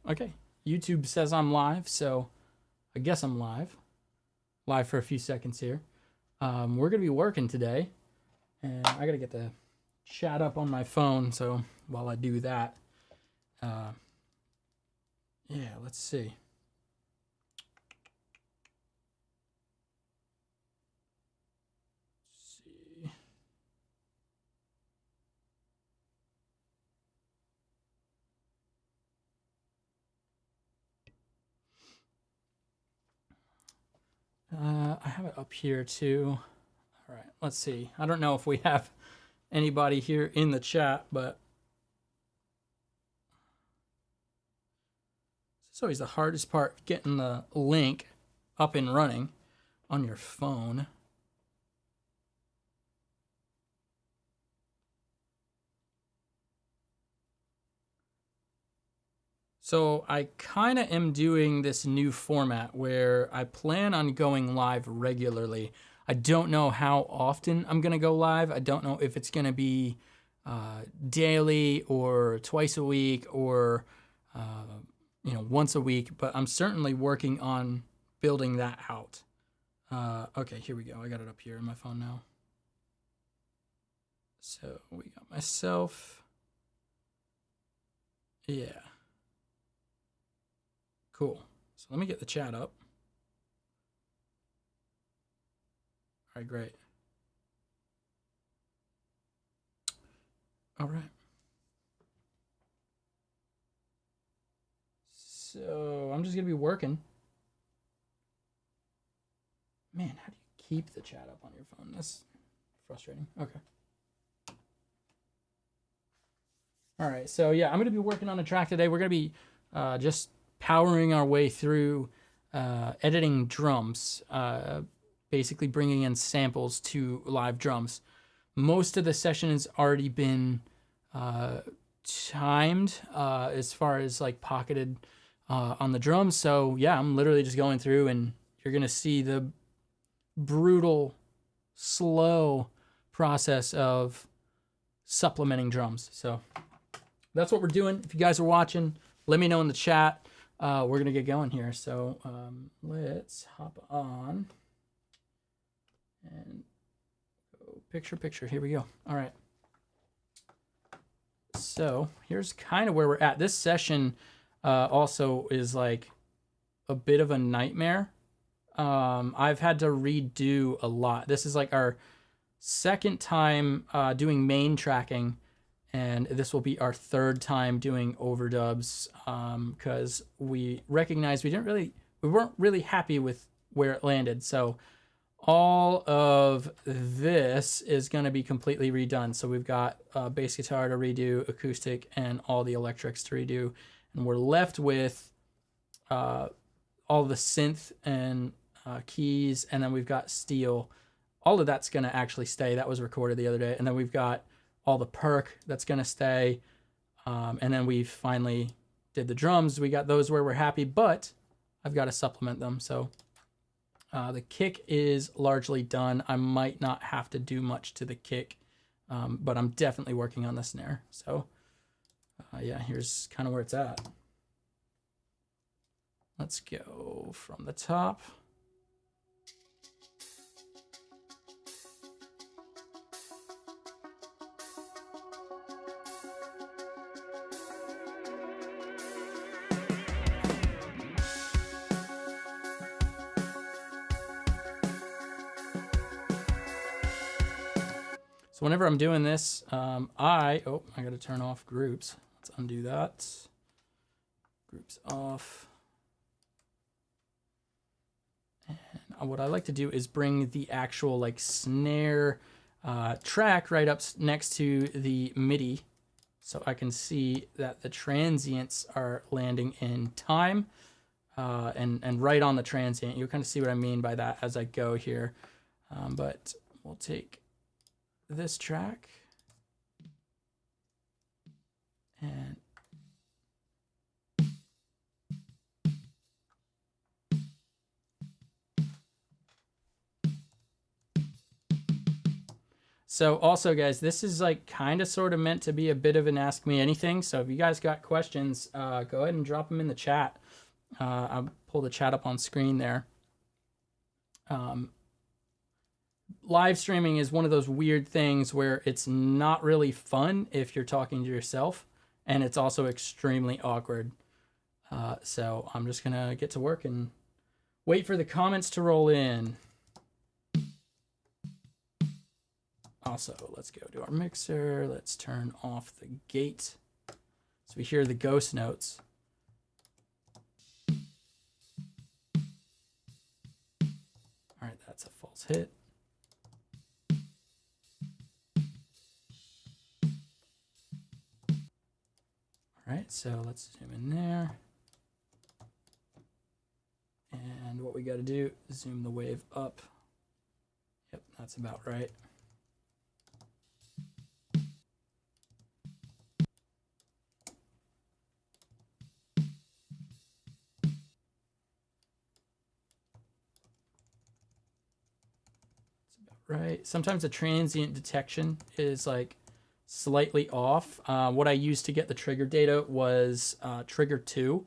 Okay, YouTube says I'm live, so I guess I'm live. Live for a few seconds here. We're going to be working today, and I got to get the chat up on my phone, so while I do that, yeah, let's see. I have it up here too. All right, let's see. I don't know if we have anybody here in the chat, but it's always the hardest part, getting the link up and running on your phone. So I kind of am doing this new format where I plan on going live regularly. I don't know how often I'm going to go live. I don't know if it's going to be daily or twice a week or once a week, but I'm certainly working on building that out. Okay, here we go. I got it up here on my phone now. So we got myself. Yeah. Cool. So let me get the chat up. All right, great. All right. So I'm just going to be working. Man, how do you keep the chat up on your phone? That's frustrating. Okay. All right. So yeah, I'm going to be working on a track today. We're going to be just powering our way through editing drums, basically bringing in samples to live drums. Most of the session has already been timed as far as like pocketed on the drums. So yeah, I'm literally just going through and you're going to see the brutal, slow process of supplementing drums. So that's what we're doing. If you guys are watching, let me know in the chat. We're going to get going here. So let's hop on and go picture. Here we go. All right. So here's kind of where we're at. This session also is like a bit of a nightmare. I've had to redo a lot. This is like our second time doing main tracking. And this will be our third time doing overdubs because we recognized we weren't really happy with where it landed. So all of this is going to be completely redone. So we've got bass guitar to redo, acoustic, and all the electrics to redo. And we're left with all the synth and keys, and then we've got steel. All of that's going to actually stay. That was recorded the other day. And then we've got all the perk that's going to stay. And then we finally did the drums. We got those where we're happy, but I've got to supplement them. So the kick is largely done. I might not have to do much to the kick, but I'm definitely working on the snare. So yeah, here's kind of where it's at. Let's go from the top. So whenever I'm doing this, I got to turn off groups. Let's undo that. Groups off. And what I like to do is bring the actual like snare track right up next to the MIDI, so I can see that the transients are landing in time and right on the transient. You'll kind of see what I mean by that as I go here. But we'll take this track and So also, guys, this is like kind of sort of meant to be a bit of an Ask Me Anything. So if you guys got questions, go ahead and drop them in the chat. I'll pull the chat up on screen there. Live streaming is one of those weird things where it's not really fun if you're talking to yourself, and it's also extremely awkward. So I'm just gonna get to work and wait for the comments to roll in. Also, let's go to our mixer. Let's turn off the gate so we hear the ghost notes. All right, that's a false hit. All right, so let's zoom in there. And what we got to do, zoom the wave up. Yep, that's about right. Right. Sometimes the transient detection is like slightly off. What I used to get the trigger data was trigger 2.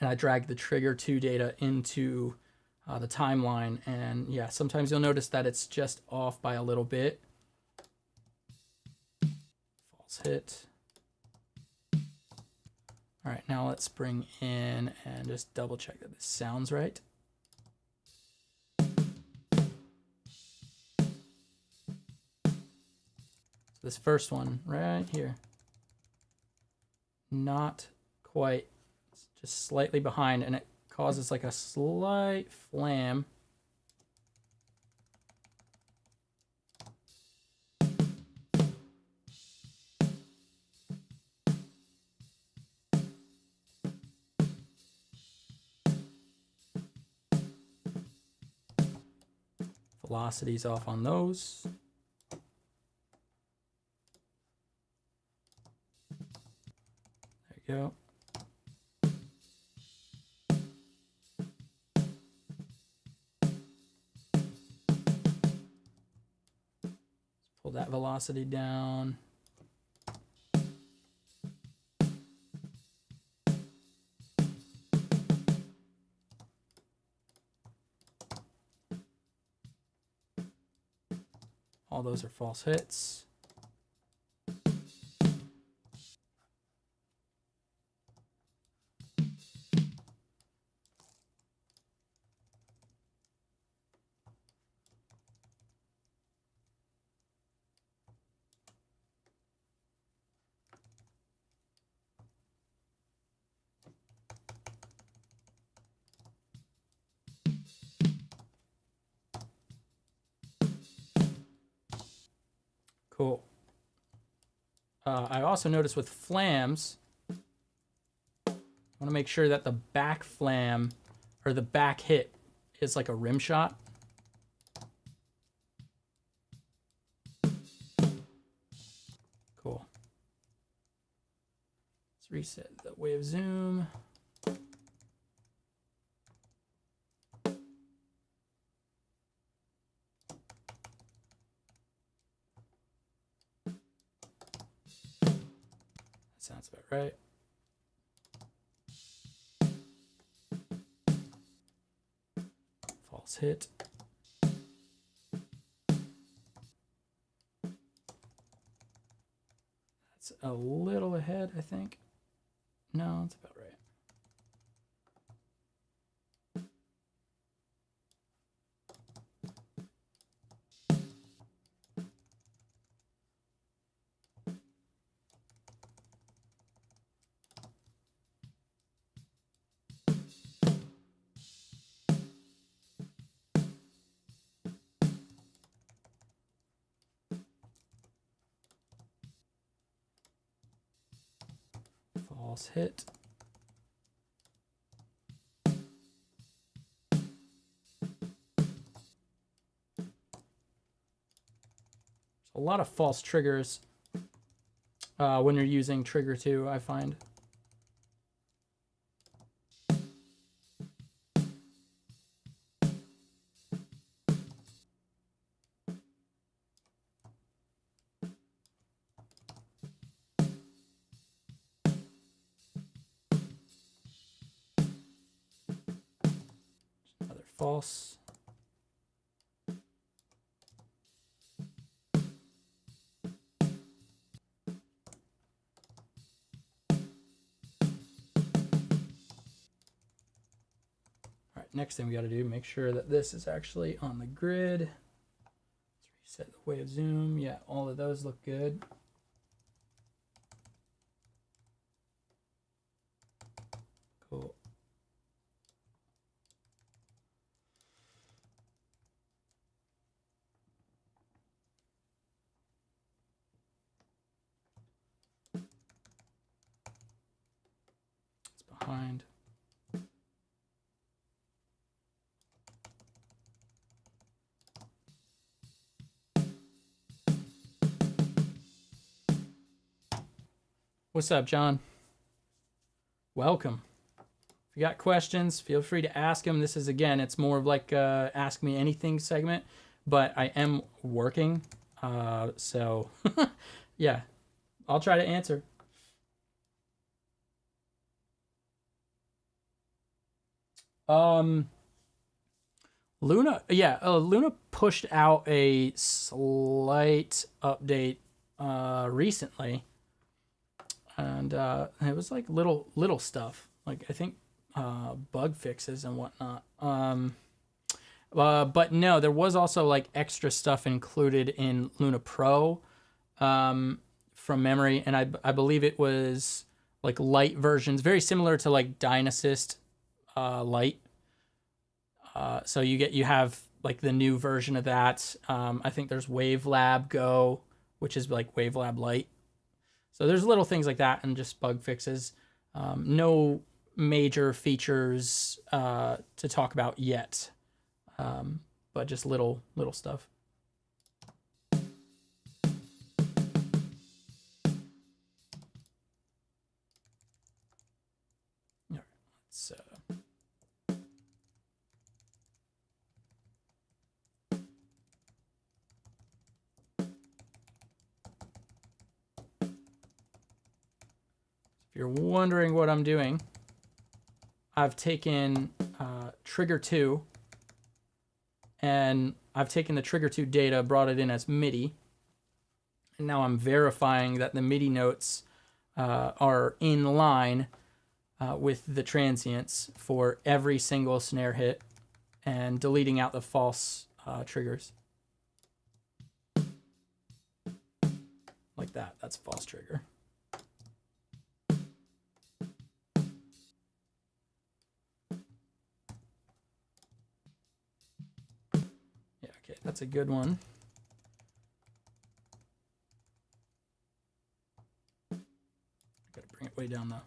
And I dragged the trigger 2 data into the timeline. And yeah, sometimes you'll notice that it's just off by a little bit. False hit. All right, now let's bring in and just double check that this sounds right. This first one right here, not quite, it's just slightly behind, and it causes like a slight flam. Velocity's off on those. There you go. Let's pull that velocity down. All those are false hits. Cool. I also noticed with flams, I want to make sure that the back flam or the back hit is like a rim shot. Cool. Let's reset the wave zoom. Sounds about right. False hit. That's a little ahead, I think. No, it's about right. False hit. A lot of false triggers when you're using trigger 2, I find. false. All right, next thing we got to do, make sure that this is actually on the grid. Let's reset the wave zoom. Yeah, all of those look good. Cool. It's behind. What's up, John? Welcome. If you got questions, feel free to ask them. This is, again, it's more of like a Ask Me Anything segment, but I am working. So, yeah, I'll try to answer. Luna, yeah, Luna pushed out a slight update recently. And it was like little stuff, like I think bug fixes and whatnot. But no, there was also like extra stuff included in Luna Pro from memory, and I believe it was like light versions, very similar to like Dynassist Lite. So you have like the new version of that. I think there's Wavelab Go, which is like Wavelab Lite. So there's little things like that and just bug fixes. No major features to talk about yet, but just little stuff. All right, let's if you're wondering what I'm doing, I've taken trigger 2, and I've taken the trigger 2 data, brought it in as MIDI, and now I'm verifying that the MIDI notes are in line with the transients for every single snare hit, and deleting out the false triggers. Like that, that's false trigger. Okay, that's a good one. I gotta bring it way down though.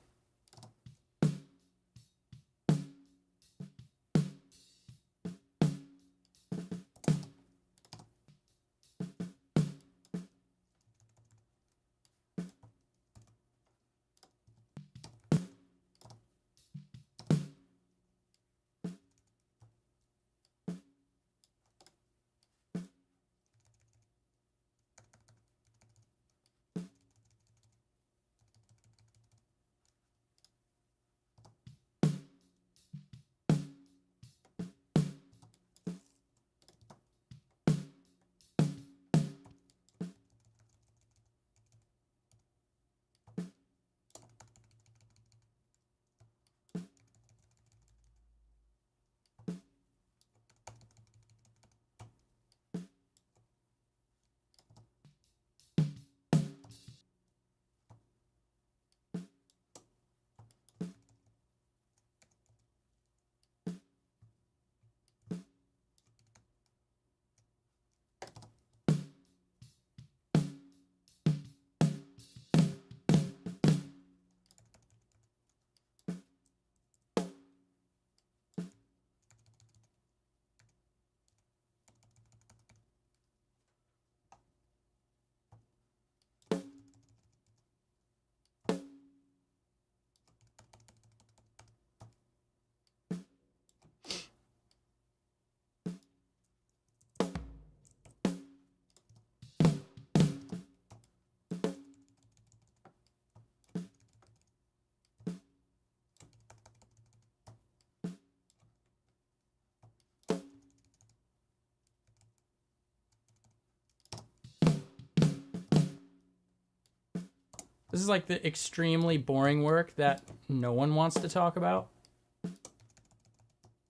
This is like the extremely boring work that no one wants to talk about,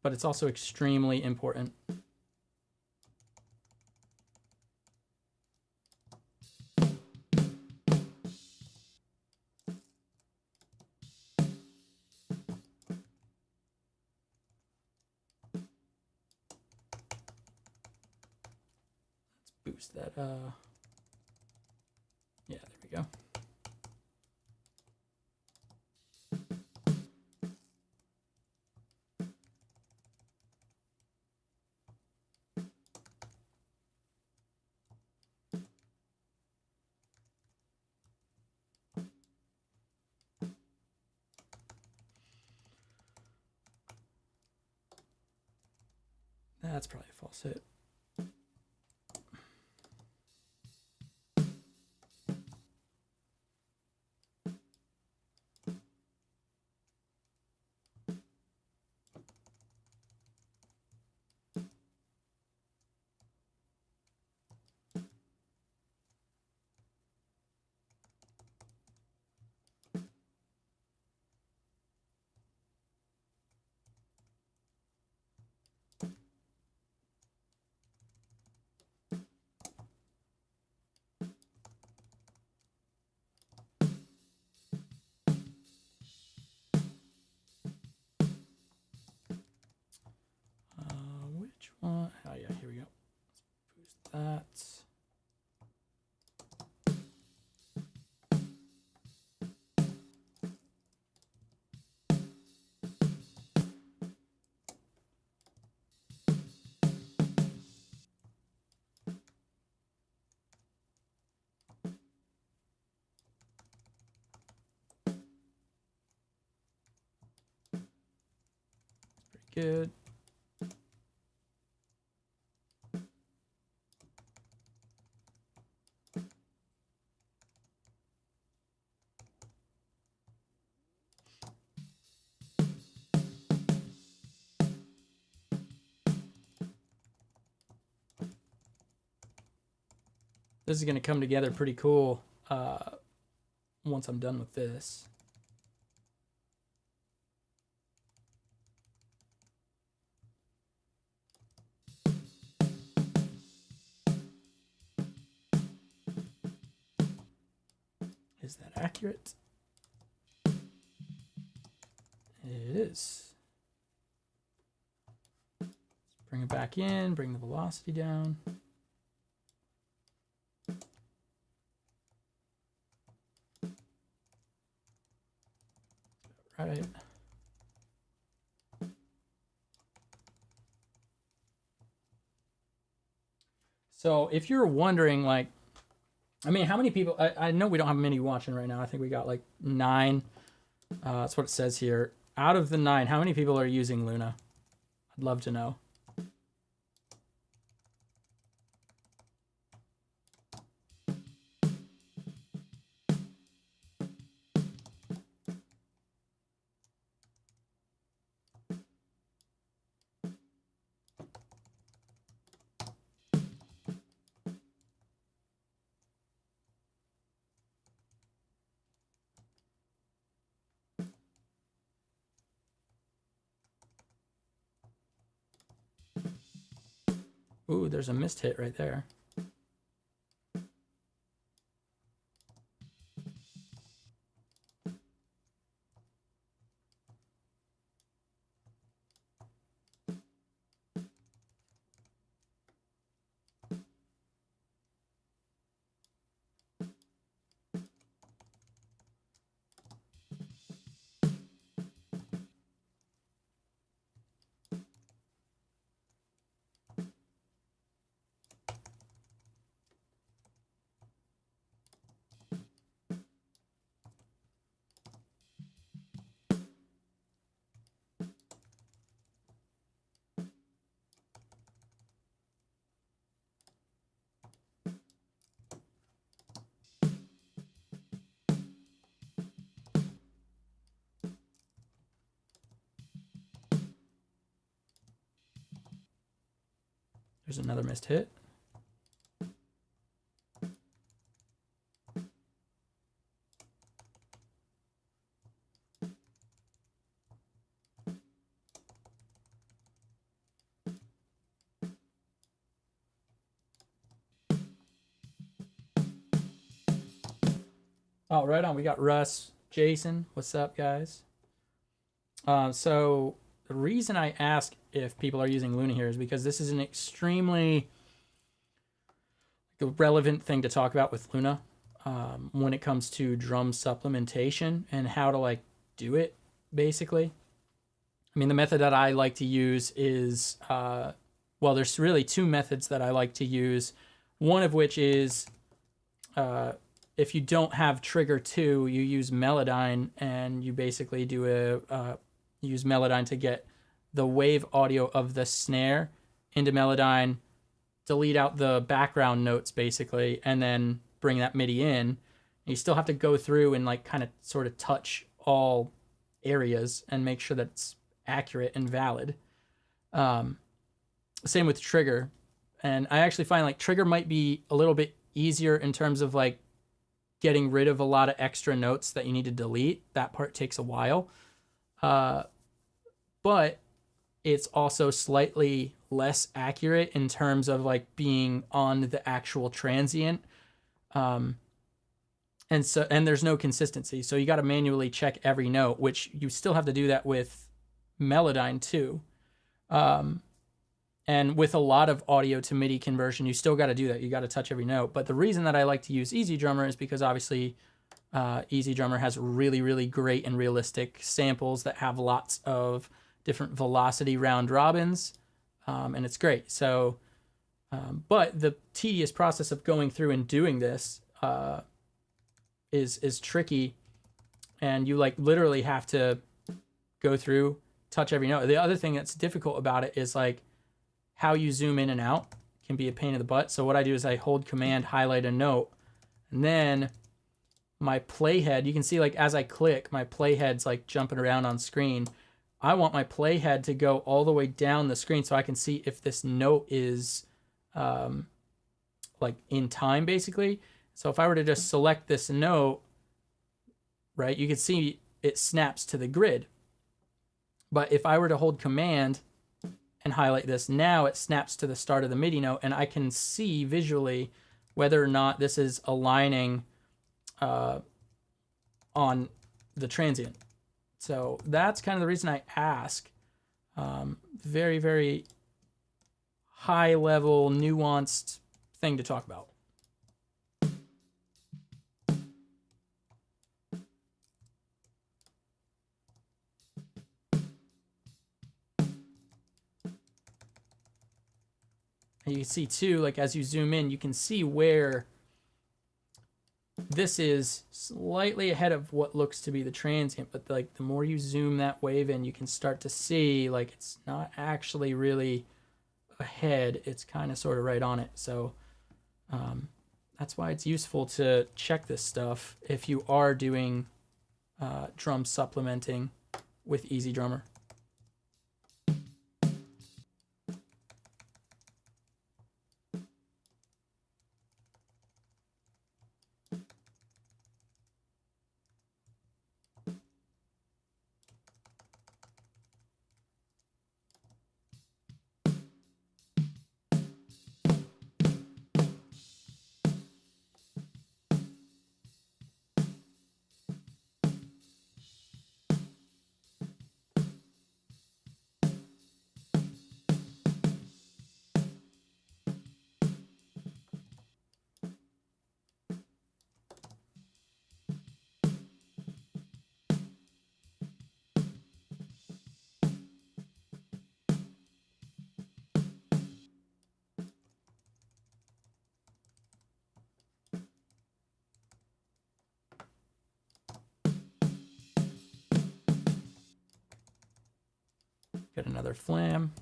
but it's also extremely important. Let's boost that. Yeah, there we go. That's probably a false hit. Which one? Oh yeah, here we go. Let's boost that. Pretty good. This is going to come together pretty cool once I'm done with this. Is that accurate? It is. Let's bring it back in, bring the velocity down. Right. So if you're wondering, like, I mean, how many people, I know we don't have many watching right now. I think we got like 9. That's what it says here. Out of the 9, how many people are using Luna? I'd love to know. Ooh, there's a missed hit right there. There's another missed hit. Oh, right on. We got Russ, Jason. What's up, guys? So the reason I ask if people are using Luna here is because this is an extremely relevant thing to talk about with Luna when it comes to drum supplementation and how to like do it, basically. I mean, the method that I like to use is, well, there's really two methods that I like to use. One of which is, if you don't have trigger 2, you use Melodyne, and you basically do use Melodyne to get the wave audio of the snare into Melodyne, delete out the background notes basically, and then bring that MIDI in. You still have to go through and like kind of sort of touch all areas and make sure that it's accurate and valid. Same with trigger. And I actually find like trigger might be a little bit easier in terms of like getting rid of a lot of extra notes that you need to delete. That part takes a while. But it's also slightly less accurate in terms of like being on the actual transient. And there's no consistency. So you got to manually check every note, which you still have to do that with Melodyne too. And with a lot of audio to MIDI conversion, you still got to do that. You got to touch every note. But the reason that I like to use EZDrummer is because obviously EZDrummer has really, really great and realistic samples that have lots of different velocity round robins, and it's great. So, but the tedious process of going through and doing this is tricky, and you like literally have to go through, touch every note. The other thing that's difficult about it is like how you zoom in and out can be a pain in the butt. So what I do is I hold Command, highlight a note, and then my playhead, you can see like as I click, my playhead's like jumping around on screen. I want my playhead to go all the way down the screen so I can see if this note is like in time basically. So if I were to just select this note, right, you can see it snaps to the grid. But if I were to hold Command and highlight this, now it snaps to the start of the MIDI note, and I can see visually whether or not this is aligning on the transient. So that's kind of the reason I ask. Very, very high level, nuanced thing to talk about. And you can see too, like as you zoom in, you can see where this is slightly ahead of what looks to be the transient, but like the more you zoom that wave in, you can start to see like it's not actually really ahead. It's kind of sort of right on it. So that's why it's useful to check this stuff if you are doing drum supplementing with EZDrummer. Get another flam.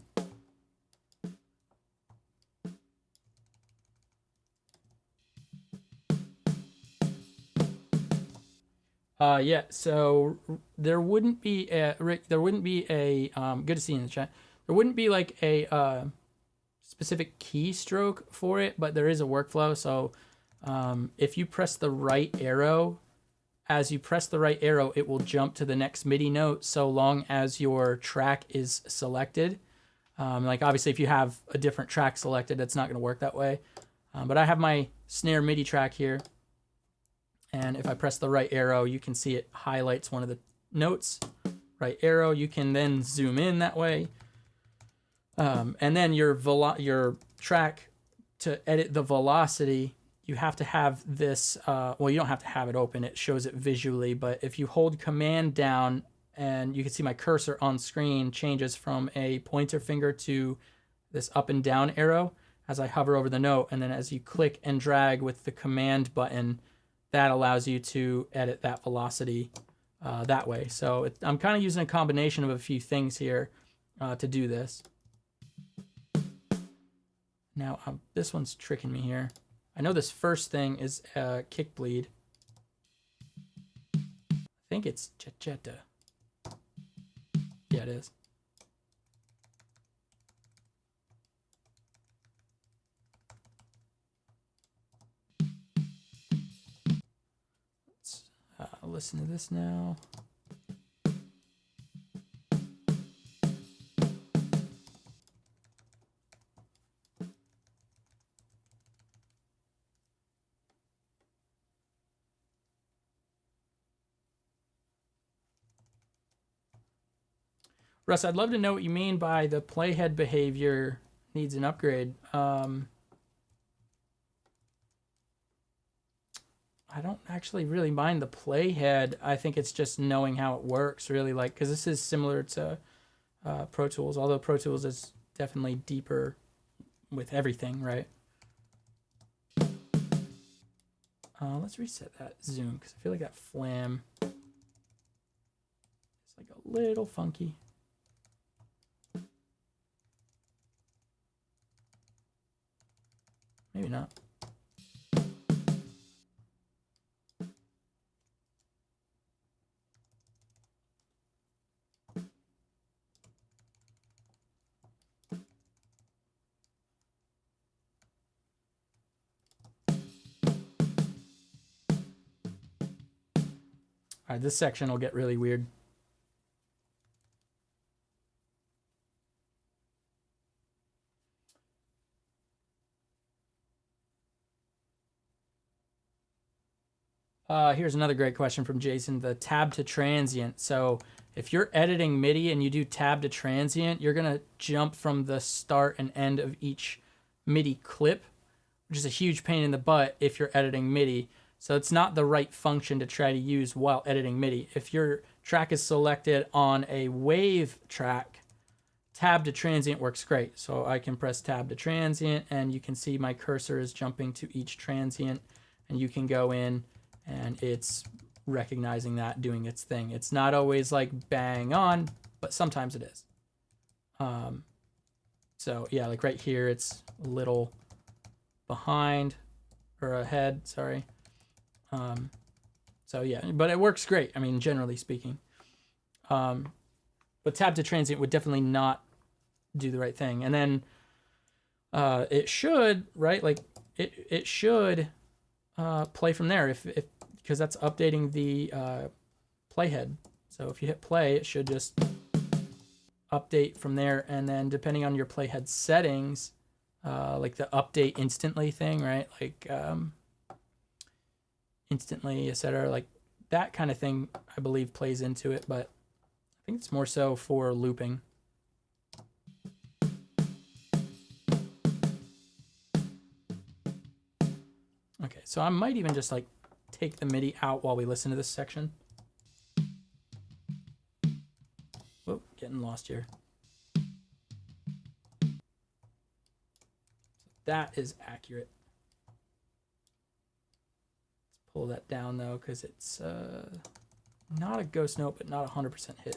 Yeah, so there wouldn't be a, Rick, there wouldn't be a, good to see you in the chat. There wouldn't be like a specific keystroke for it, but there is a workflow. So if you press the right arrow, as you press the right arrow, it will jump to the next MIDI note so long as your track is selected. Like obviously if you have a different track selected, it's not going to work that way. But I have my snare MIDI track here, And if I press the right arrow, you can see it highlights one of the notes. Right arrow, you can then zoom in that way. And then your track, to edit the velocity, you have to have this, well, you don't have to have it open, it shows it visually, but if you hold Command down, and you can see my cursor on screen changes from a pointer finger to this up and down arrow as I hover over the note, and then as you click and drag with the Command button, that allows you to edit that velocity that way. So I'm kind of using a combination of a few things here to do this. Now, this one's tricking me here. I know this first thing is kick bleed. I think it's Jetta. Yeah, it is. Let's listen to this now. Russ, I'd love to know what you mean by the playhead behavior needs an upgrade. I don't actually really mind the playhead. I think it's just knowing how it works, really, like, because this is similar to Pro Tools, although Pro Tools is definitely deeper with everything, right? Let's reset that zoom, because I feel like that flam is like a little funky. Maybe not. All right, this section will get really weird. Here's another great question from Jason, the tab to transient. So if you're editing MIDI and you do tab to transient, you're going to jump from the start and end of each MIDI clip, which is a huge pain in the butt if you're editing MIDI. So it's not the right function to try to use while editing MIDI. If your track is selected on a wave track, tab to transient works great. So I can press tab to transient and you can see my cursor is jumping to each transient, and you can go in and it's recognizing that, doing its thing. It's not always like bang on, but sometimes it is. So yeah, like right here, it's a little behind or ahead, sorry. So yeah, but it works great. I mean, generally speaking. But tab to transient would definitely not do the right thing. And then it should, right? Like it should play from there if because that's updating the playhead. So if you hit play, it should just update from there. And then depending on your playhead settings, like the update instantly thing, right? Like instantly, etc. Like that kind of thing, I believe, plays into it. But I think it's more so for looping. Okay, so I might even just like take the MIDI out while we listen to this section. Whoa, getting lost here. That is accurate. Let's pull that down though, because it's not a ghost note, but not 100% hit.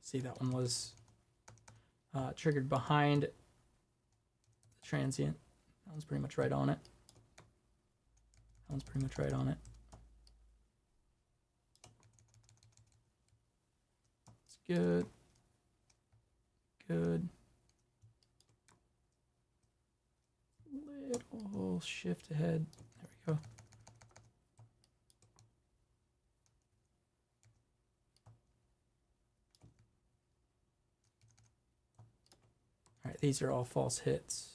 See, that one was triggered behind transient. That one's pretty much right on it. That one's pretty much right on it. It's good. Good. Little shift ahead. There we go. All right, these are all false hits.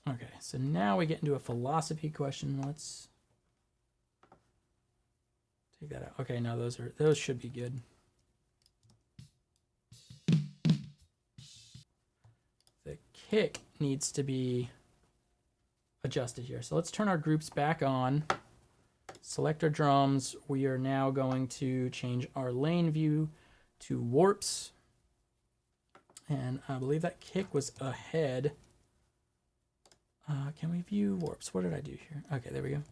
Okay, so now we get into a philosophy question. Let's take that out. Okay, no, those should be good. The kick needs to be adjusted here. So let's turn our groups back on. Select our drums. We are now going to change our lane view to warps. And I believe that kick was ahead. Can we view warps? What did I do here? Okay, there we go.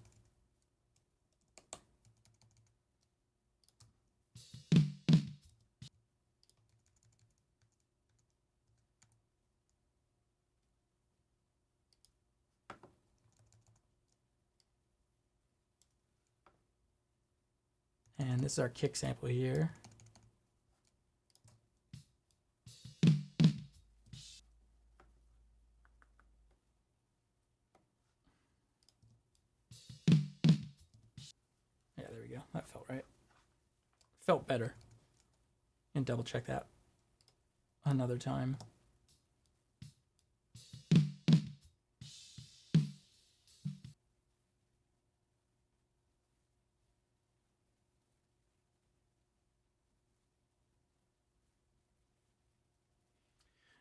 And this is our kick sample here. Yeah, there we go. That felt right. Felt better. And double check that another time.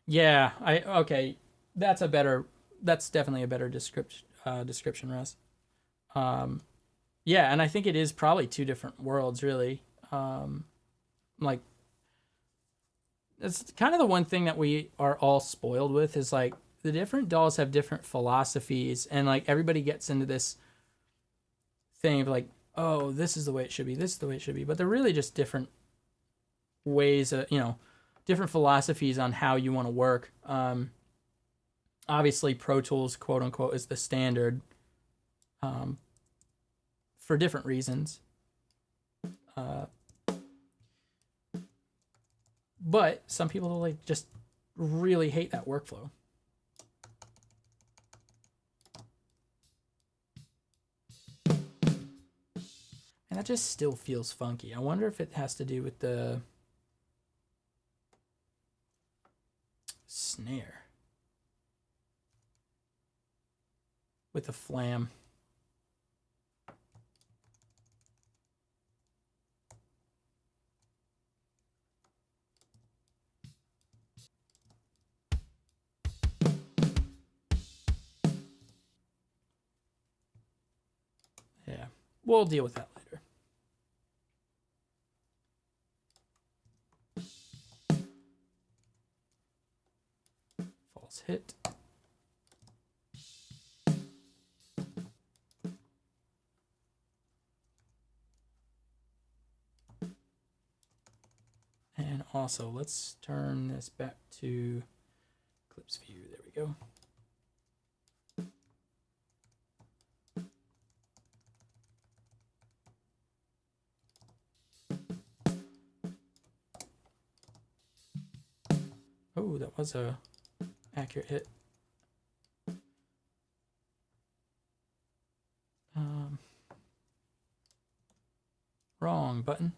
Yeah, okay. That's definitely a better description, Russ. Yeah, and I think it is probably two different worlds, really. Like, it's kind of the one thing that we are all spoiled with is like the different DAWs have different philosophies, and like everybody gets into this thing of like, oh, this is the way it should be, this is the way it should be, but they're really just different ways of, different philosophies on how you want to work. Obviously, Pro Tools, quote unquote, is the standard for different reasons. But some people like just really hate that workflow. And that just still feels funky. I wonder if it has to do with the snare. With the flam. Yeah, we'll deal with that later. False hit. And also, let's turn this back to Clips View. There we go. Oh, that was a accurate hit. Wrong button.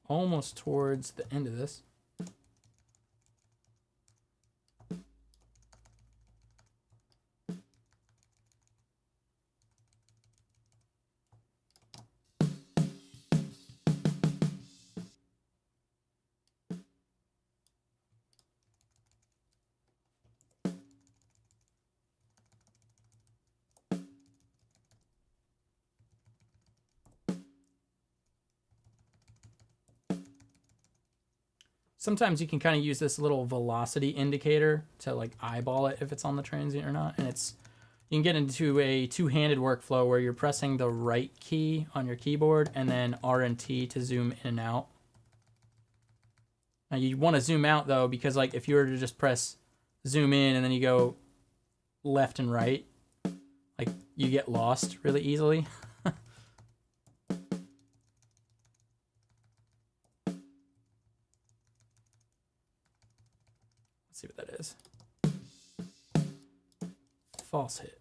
almost towards the end of this. Sometimes you can kind of use this little velocity indicator to like eyeball it if it's on the transient or not. And it's, you can get into a two-handed workflow where you're pressing the right key on your keyboard and then R and T to zoom in and out. Now you want to zoom out though, because like if you were to just press zoom in and then you go left and right, like you get lost really easily. See what that is. False hit.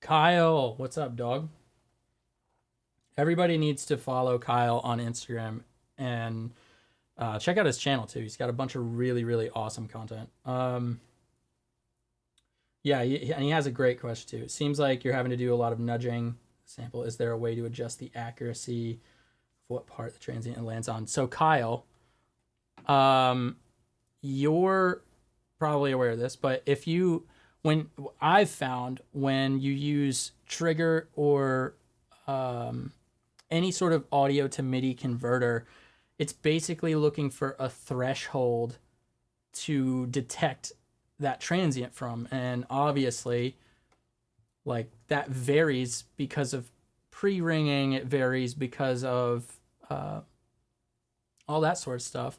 Kyle, what's up, dog? Everybody needs to follow Kyle on Instagram and check out his channel too. He's got a bunch of really, really awesome content. Yeah, and he has a great question too. It seems like you're having to do a lot of nudging. Sample, is there a way to adjust the accuracy of what part the transient lands on? So Kyle, you're probably aware of this, but if you, when I've found when you use trigger or any sort of audio to MIDI converter, it's basically looking for a threshold to detect that transient from. And obviously, like that varies because of pre-ringing, it varies because of all that sort of stuff.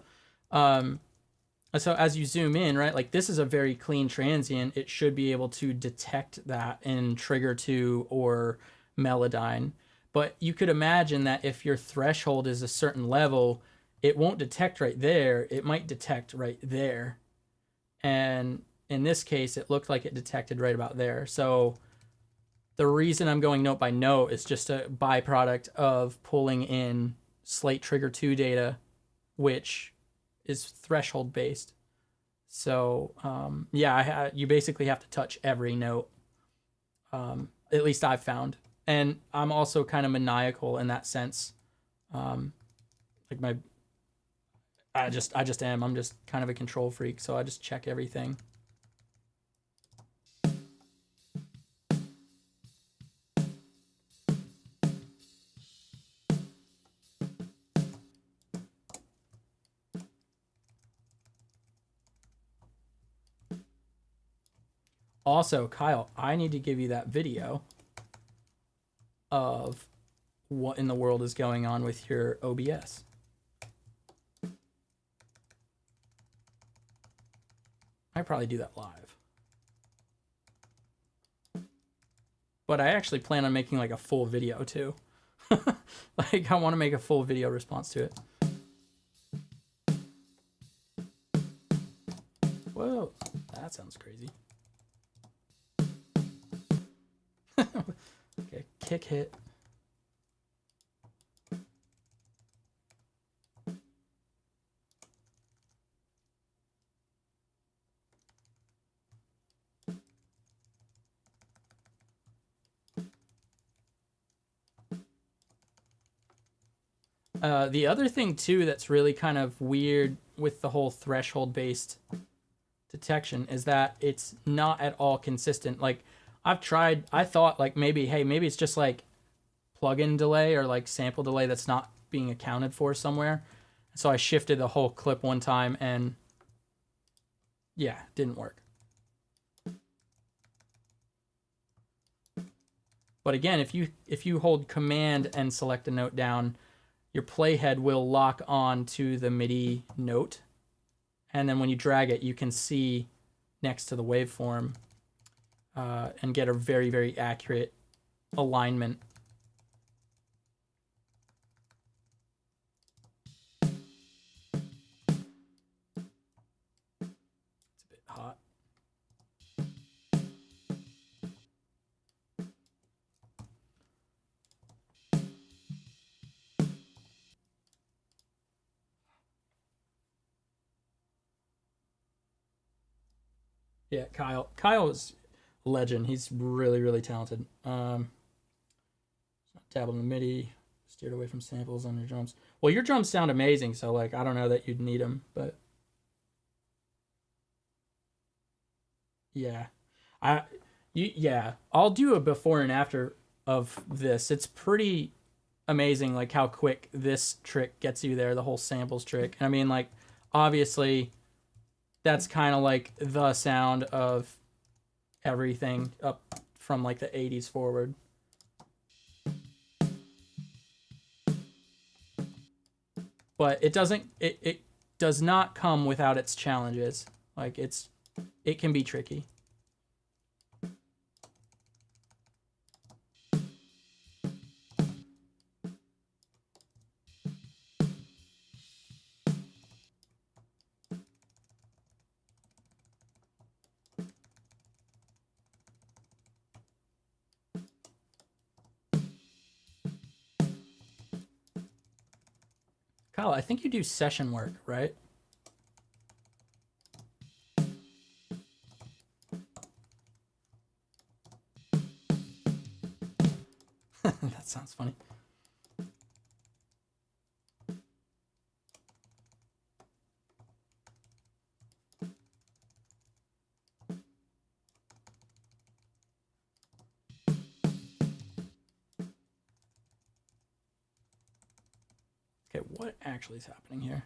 So as you zoom in, right, like this is a very clean transient. It should be able to detect that in Trigger 2 or Melodyne. But you could imagine that if your threshold is a certain level, it won't detect right there. It might detect right there. And in this case, it looked like it detected right about there. So the reason I'm going note by note is just a byproduct of pulling in Slate Trigger 2 data, which is threshold based. So yeah, you basically have to touch every note. At least I've found. And I'm also kind of maniacal in that sense. Like I just am. I'm just kind of a control freak, so I just check everything. Also, Kyle, I need to give you that video of what in the world is going on with your OBS. I probably do that live. But I actually plan on making like a full video too. Like I want to make a full video response to it. Whoa, that sounds crazy. Okay, kick hit. The other thing too that's really kind of weird with the whole threshold based detection is that it's not at all consistent. Like I've tried, I thought like maybe, hey, maybe it's just like plugin delay or like sample delay that's not being accounted for somewhere. So I shifted the whole clip one time and yeah, didn't work. But again, if you hold Command and select a note down, your playhead will lock on to the MIDI note. And then when you drag it, you can see next to the waveform and get a very, very accurate alignment. It's a bit hot. Yeah, Kyle. Kyle is a legend. He's really, really talented. Dabbled in the MIDI, steered away from samples on your drums. Well, your drums sound amazing, so like I don't know that you'd need them, but yeah, I'll do a before and after of this. It's pretty amazing, like how quick this trick gets you there. The whole samples trick. I mean, like obviously, that's kind of like the sound of everything up from like the 80s forward. But it does not come without its challenges. Like it can be tricky. Kyle, I think you do session work, right? That sounds funny. Okay, what actually is happening here?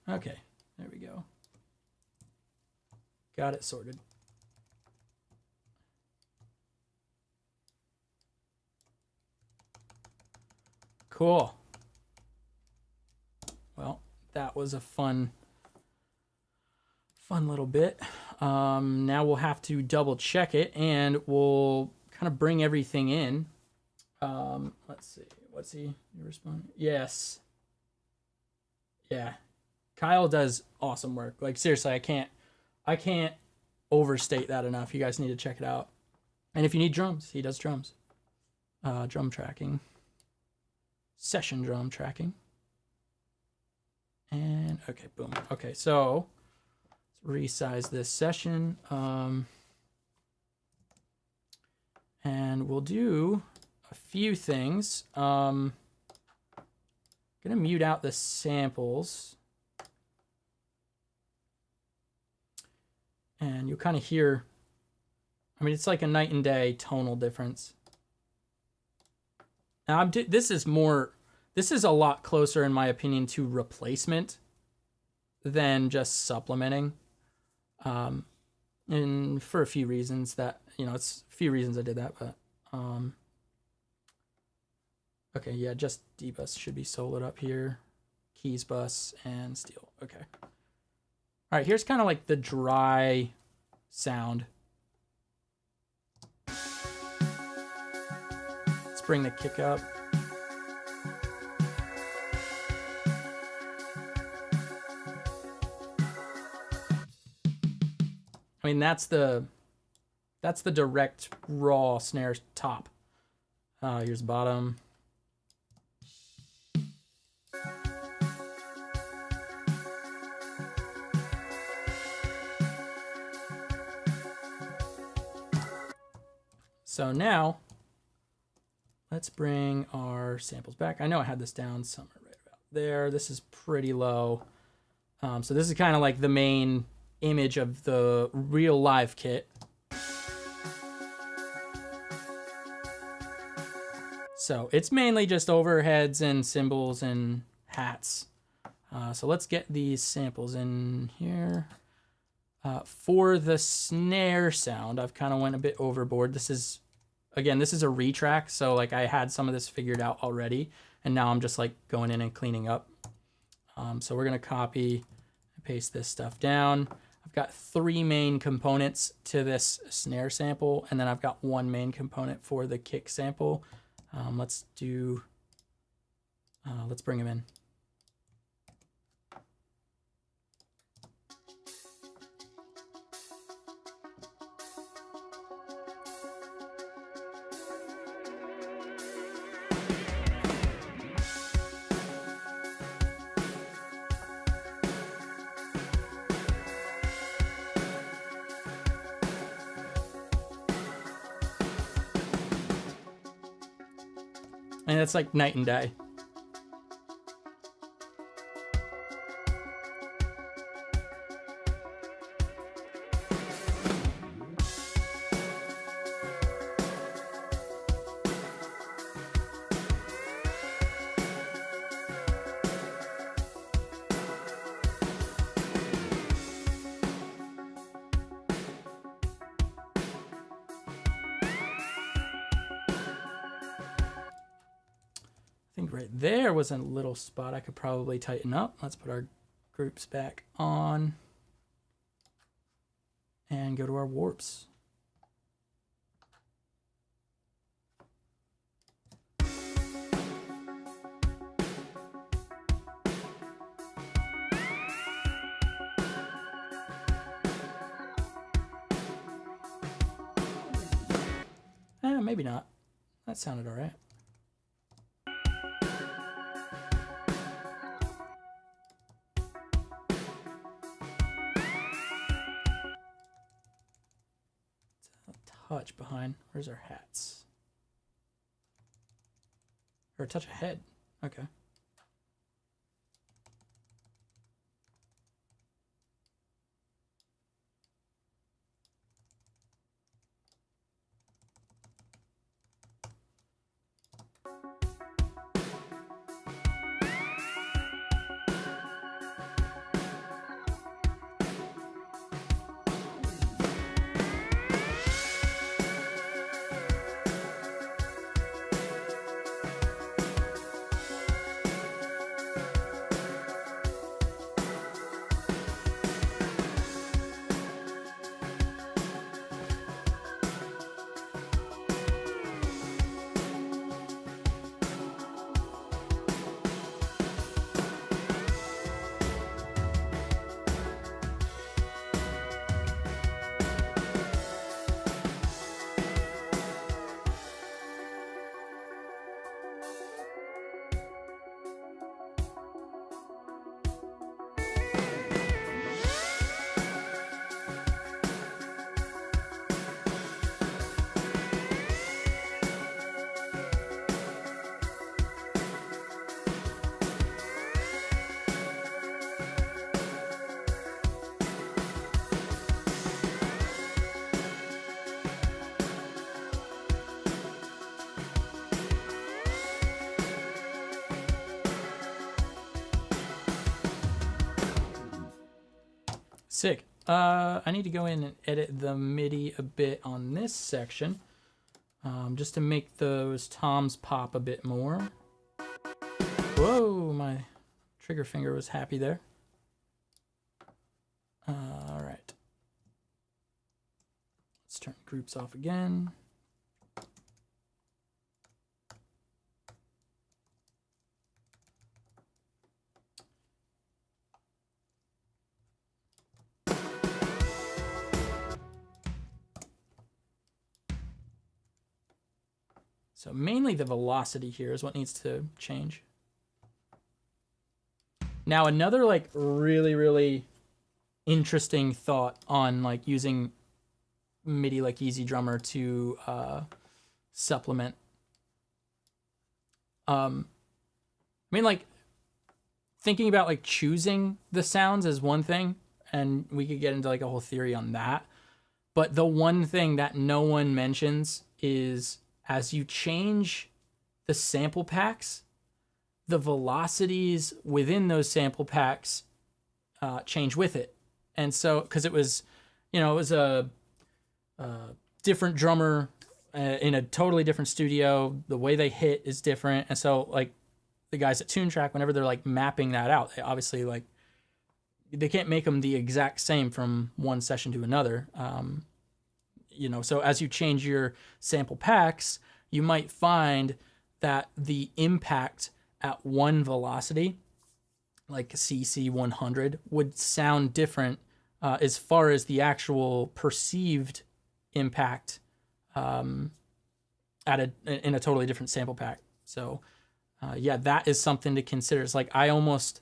Okay, there we go. Got it sorted. Cool. Well, that was a fun little bit. Now we'll have to double check it and we'll kind of bring everything in. Let's see. What's he responding? Yes. Yeah. Kyle does awesome work. Like seriously, I can't overstate that enough. You guys need to check it out. And if you need drums, he does drums. Drum tracking. Session drum tracking. And okay, boom. Okay, so let's resize this session. And we'll do a few things. Gonna mute out the samples. And you'll kind of hear, I mean, it's like a night and day tonal difference. Now, this is a lot closer, in my opinion, to replacement than just supplementing. And for a few reasons that, it's a few reasons I did that, but, okay, yeah, just D bus should be soloed up here. Keys bus and steel, okay. All right, here's kind of like the dry sound. Let's bring the kick up. I mean, that's the direct raw snare top. Here's bottom. So now, let's bring our samples back. I know I had this down somewhere right about there. This is pretty low. So this is kind of like the main image of the real live kit. So it's mainly just overheads and cymbals and hats. So let's get these samples in here. For the snare sound, I've kind of went a bit overboard. This is, again, this is a retrack, so like I had some of this figured out already, and now I'm just like going in and cleaning up. So we're gonna copy and paste this stuff down. I've got 3 main components to this snare sample, and then I've got 1 main component for the kick sample. Let's bring him in. And it's like night and day. I think right there was a little spot I could probably tighten up. Let's put our groups back on and go to our warps. Maybe not. That sounded all right. Touch behind. Where's our hats? Or a touch ahead. Okay. Sick. I need to go in and edit the MIDI a bit on this section, just to make those toms pop a bit more. Whoa, my trigger finger was happy there. All right. Let's turn groups off again. So mainly the velocity here is what needs to change. Now another like really interesting thought on like using MIDI like EZDrummer to supplement. I mean, like thinking about like choosing the sounds is one thing, and we could get into like a whole theory on that. But the one thing that no one mentions is as you change the sample packs, the velocities within those sample packs change with it. And so, because it was, it was a different drummer in a totally different studio. The way they hit is different. And so, like, the guys at TuneTrack, whenever they're, like, mapping that out, they obviously, like, they can't make them the exact same from one session to another. So as you change your sample packs, you might find that the impact at one velocity, like CC 100, would sound different as far as the actual perceived impact in a totally different sample pack. So that is something to consider. It's like I almost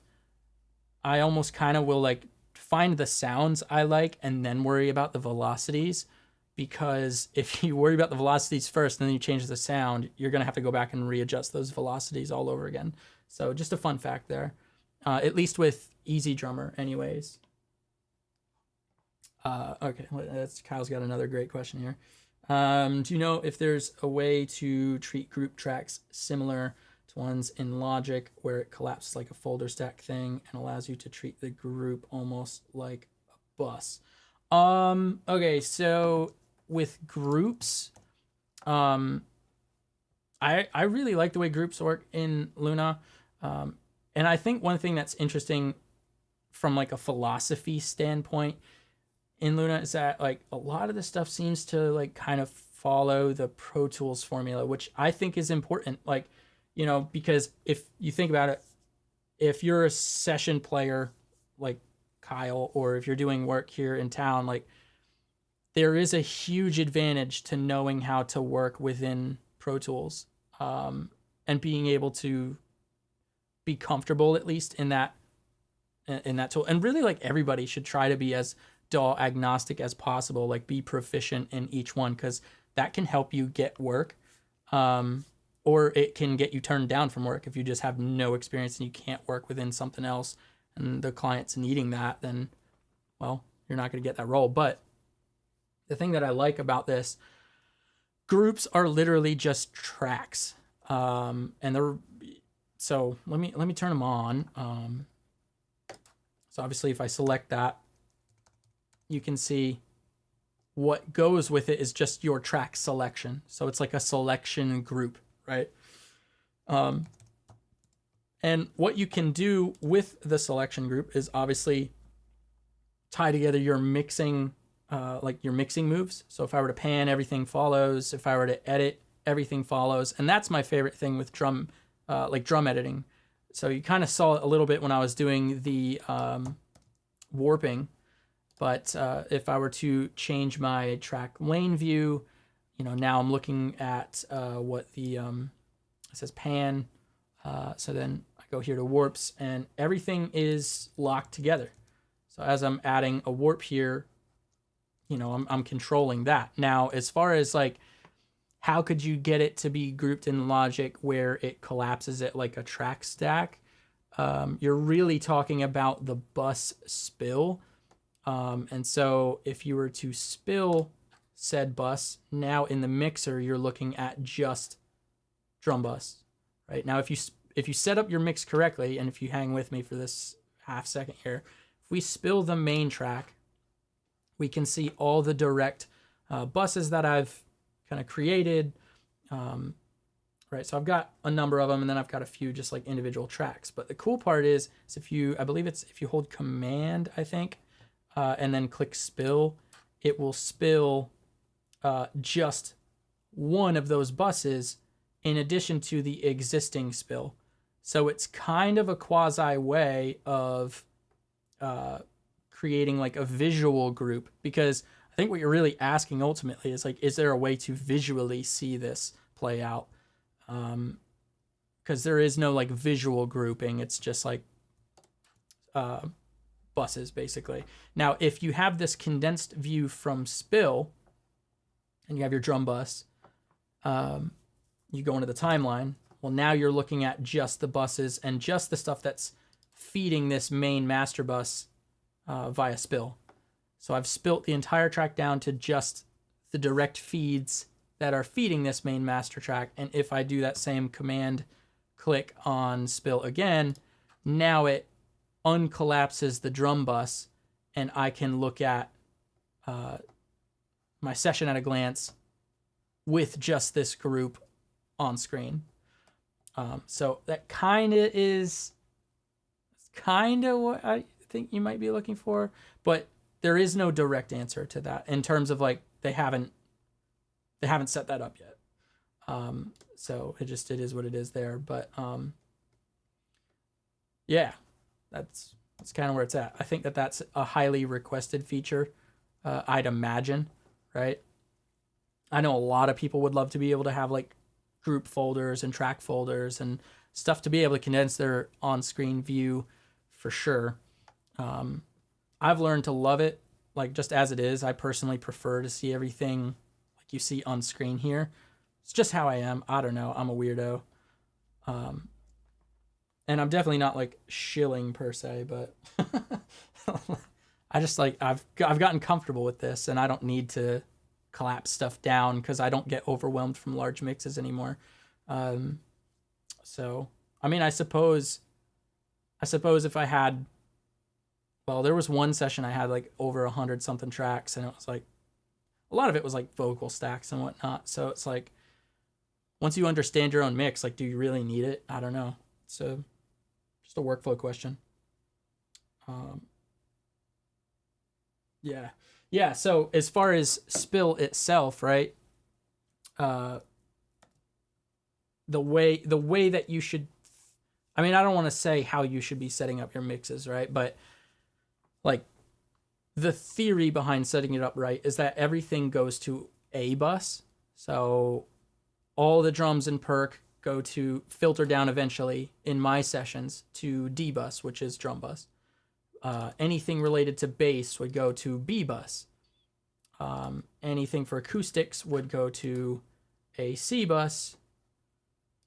kind of will like find the sounds I like and then worry about the velocities, because if you worry about the velocities first and then you change the sound, you're going to have to go back and readjust those velocities all over again. So just a fun fact there, at least with EZDrummer anyways. Okay, Kyle's got another great question here. Do you know if there's a way to treat group tracks similar to ones in Logic where it collapses like a folder stack thing and allows you to treat the group almost like a bus? Okay, so with groups, I really like the way groups work in Luna. And I think one thing that's interesting from like a philosophy standpoint in Luna is that like a lot of the stuff seems to like kind of follow the Pro Tools formula, which I think is important. Like, because if you think about it, if you're a session player like Kyle, or if you're doing work here in town, like there is a huge advantage to knowing how to work within Pro Tools, and being able to be comfortable at least in that tool. And really, like, everybody should try to be as DAW agnostic as possible, like be proficient in each one, because that can help you get work, or it can get you turned down from work if you just have no experience and you can't work within something else and the client's needing that. Then, well, you're not going to get that role. But the thing that I like about this, groups are literally just tracks, and they're, so let me turn them on. So obviously if I select that, you can see what goes with it is just your track selection. So it's like a selection group, right? And what you can do with the selection group is obviously tie together your mixing, like your mixing moves. So if I were to pan, everything follows. If I were to edit, everything follows. And that's my favorite thing with drum editing. So you kind of saw it a little bit when I was doing the warping. But if I were to change my track lane view, now I'm looking at what the, it says pan. So then I go here to warps and everything is locked together. So as I'm adding a warp here, I'm controlling that. Now, as far as like, how could you get it to be grouped in Logic where it collapses it like a track stack? You're really talking about the bus spill. And so if you were to spill said bus, now in the mixer, you're looking at just drum bus, right? Now, if you set up your mix correctly, and if you hang with me for this half second here, if we spill the main track, we can see all the direct buses that I've kind of created, right? So I've got a number of them, and then I've got a few just like individual tracks. But the cool part is if you hold Command, I think, and then click spill, it will spill just one of those buses in addition to the existing spill. So it's kind of a quasi way of creating like a visual group, because I think what you're really asking ultimately is like, is there a way to visually see this play out? Because there is no like visual grouping. It's just like buses basically. Now, if you have this condensed view from spill and you have your drum bus, you go into the timeline. Well, now you're looking at just the buses and just the stuff that's feeding this main master bus via spill. So I've spilt the entire track down to just the direct feeds that are feeding this main master track. And if I do that same command click on spill again, now it uncollapses the drum bus, and I can look at my session at a glance with just this group on screen. So that kind of is what I think you might be looking for, but there is no direct answer to that in terms of like they haven't set that up yet. So it is what it is there. But yeah, that's kind of where it's at. I think that's a highly requested feature. I'd imagine, right? I know a lot of people would love to be able to have like group folders and track folders and stuff to be able to condense their on-screen view for sure. I've learned to love it like just as it is. I personally prefer to see everything like you see on screen here. It's just how I am. I don't know. I'm a weirdo. And I'm definitely not like shilling per se, but I just like, I've gotten comfortable with this, and I don't need to collapse stuff down because I don't get overwhelmed from large mixes anymore. So, I mean, I suppose if I had, well, there was one session I had like over 100 something tracks, and it was like, a lot of it was like vocal stacks and whatnot. So it's like, once you understand your own mix, like, do you really need it? I don't know. It's just a workflow question. Yeah. So as far as spill itself, right? The way that you should, I mean, I don't want to say how you should be setting up your mixes, right? But like the theory behind setting it up right is that everything goes to a bus. So all the drums and perc go to filter down eventually in my sessions to D bus, which is drum bus. Anything related to bass would go to B bus. Anything for acoustics would go to a C bus.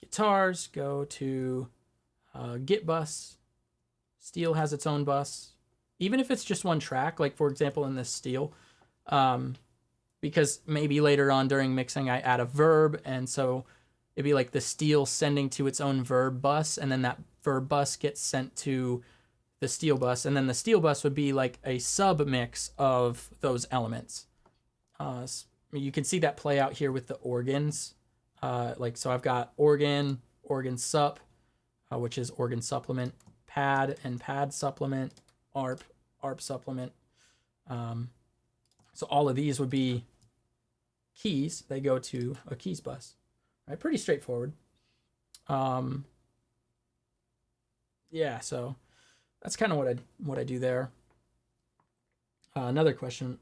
Guitars go to Git bus. Steel has its own bus. Even if it's just one track, like for example in this steel, because maybe later on during mixing I add a verb, and so it'd be like the steel sending to its own verb bus, and then that verb bus gets sent to the steel bus, and then the steel bus would be like a sub mix of those elements. You can see that play out here with the organs. Like, so I've got organ sup, which is organ supplement, pad and pad supplement, arp supplement. So all of these would be keys. They go to a keys bus, right? Pretty straightforward. Yeah, so that's kind of what I do there. Another question.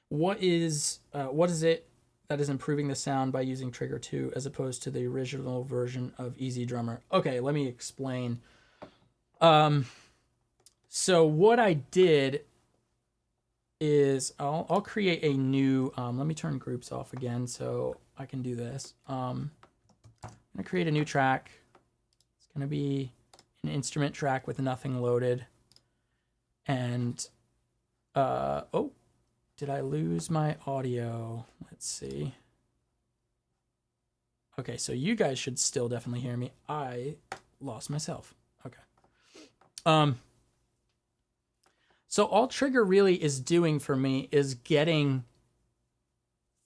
What is it that is improving the sound by using Trigger 2 as opposed to the original version of EZDrummer? Okay, let me explain. So what I did is I'll create a new, let me turn groups off again so I can do this. I'm gonna create a new track. It's gonna be an instrument track with nothing loaded. And, oh, did I lose my audio? Let's see. Okay, so you guys should still definitely hear me. I lost myself. Okay. So all Trigger really is doing for me is getting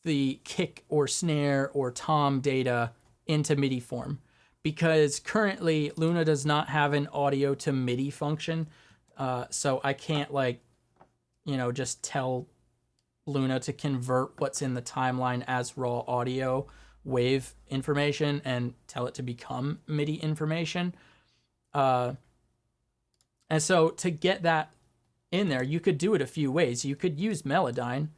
the kick or snare or tom data into MIDI form, because currently Luna does not have an audio to MIDI function. So I can't just tell Luna to convert what's in the timeline as raw audio wave information and tell it to become MIDI information. And so to get that in there, you could do it a few ways. You could use Melodyne,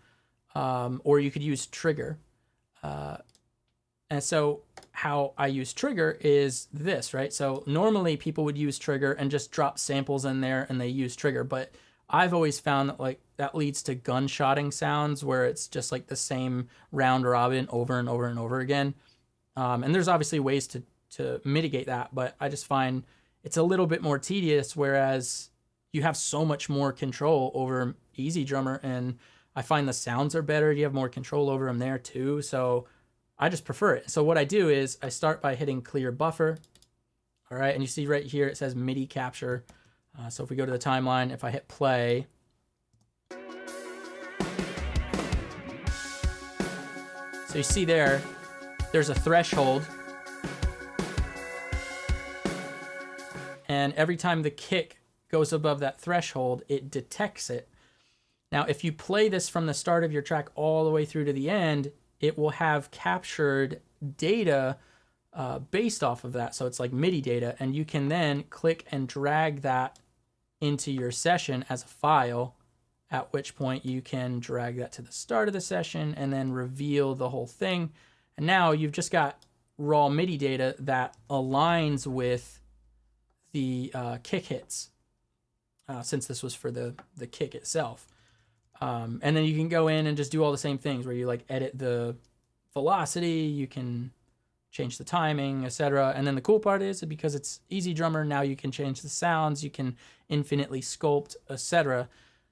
or you could use Trigger. And so how I use Trigger is this, right? So normally people would use Trigger and just drop samples in there and they use Trigger, but I've always found that that leads to gunshotting sounds where it's just like the same round robin over and over and over again. And there's obviously ways to mitigate that, but I just find it's a little bit more tedious, whereas you have so much more control over EZDrummer, and I find the sounds are better. You have more control over them there too. So I just prefer it. So what I do is I start by hitting clear buffer. All right, and you see right here it says MIDI capture. So if we go to the timeline, if I hit play, so you see there's a threshold. And every time the kick goes above that threshold, it detects it. Now, if you play this from the start of your track all the way through to the end, it will have captured data based off of that. So it's like MIDI data, and you can then click and drag that into your session as a file, at which point you can drag that to the start of the session and then reveal the whole thing. And now you've just got raw MIDI data that aligns with the kick hits, since this was for the kick itself. And then you can go in and just do all the same things where you like edit the velocity, you can change the timing, etc. And then the cool part is because it's EZDrummer, now you can change the sounds, you can infinitely sculpt, etc.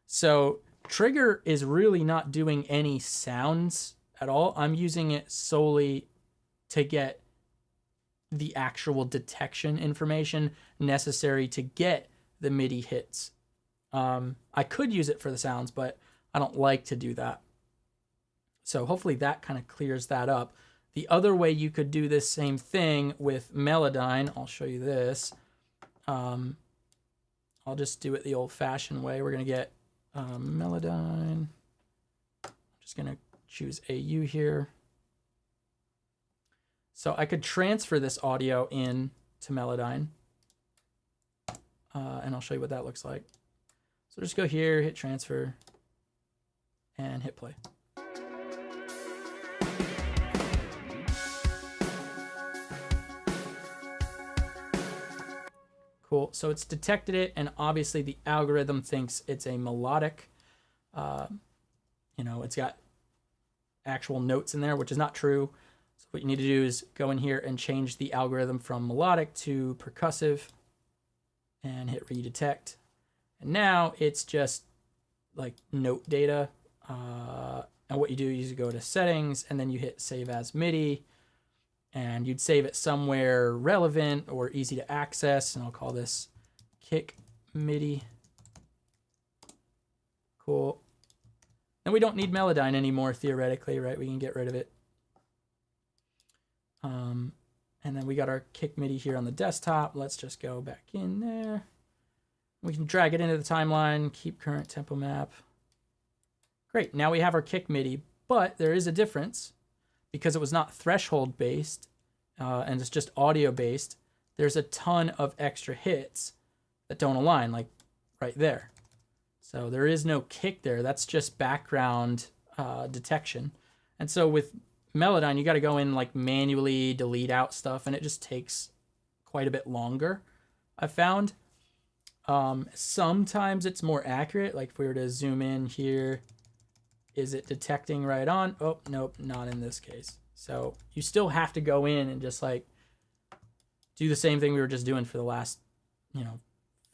So Trigger is really not doing any sounds at all. I'm using it solely to get the actual detection information necessary to get the MIDI hits. I could use it for the sounds, but I don't like to do that. So hopefully that kind of clears that up. The other way you could do this same thing with Melodyne, I'll show you this. I'll just do it the old-fashioned way. We're going to get Melodyne. I'm just going to choose AU here. So I could transfer this audio in to Melodyne. And I'll show you what that looks like. So just go here, hit transfer, and hit play. Cool. So it's detected it, and obviously the algorithm thinks it's a melodic. It's got actual notes in there, which is not true. So what you need to do is go in here and change the algorithm from melodic to percussive and hit redetect. And now it's just like note data. And what you do is you go to settings and then you hit save as MIDI, and you'd save it somewhere relevant or easy to access. And I'll call this kick MIDI. Cool. And we don't need Melodyne anymore, theoretically, right? We can get rid of it. And then we got our kick MIDI here on the desktop. Let's just go back in there. We can drag it into the timeline, keep current tempo map. Great, now we have our kick MIDI, but there is a difference because it was not threshold based and it's just audio based. There's a ton of extra hits that don't align, like right there. So there is no kick there. That's just background detection. And so with Melodyne, you got to go in like manually delete out stuff, and it just takes quite a bit longer, I've found. Sometimes it's more accurate. Like if we were to zoom in here, is it detecting right on? Oh, nope, not in this case. So you still have to go in and just like do the same thing we were just doing for the last,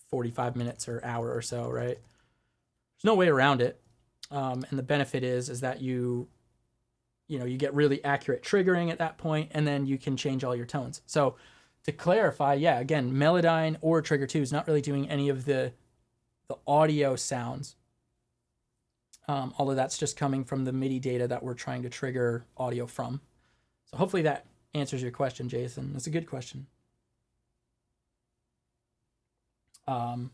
45 minutes or hour or so, right? There's no way around it. And the benefit is that you get really accurate triggering at that point, and then you can change all your tones. So to clarify, yeah, again, Melodyne or Trigger 2 is not really doing any of the audio sounds. Although that's just coming from the MIDI data that we're trying to trigger audio from. So hopefully that answers your question, Jason. That's a good question. So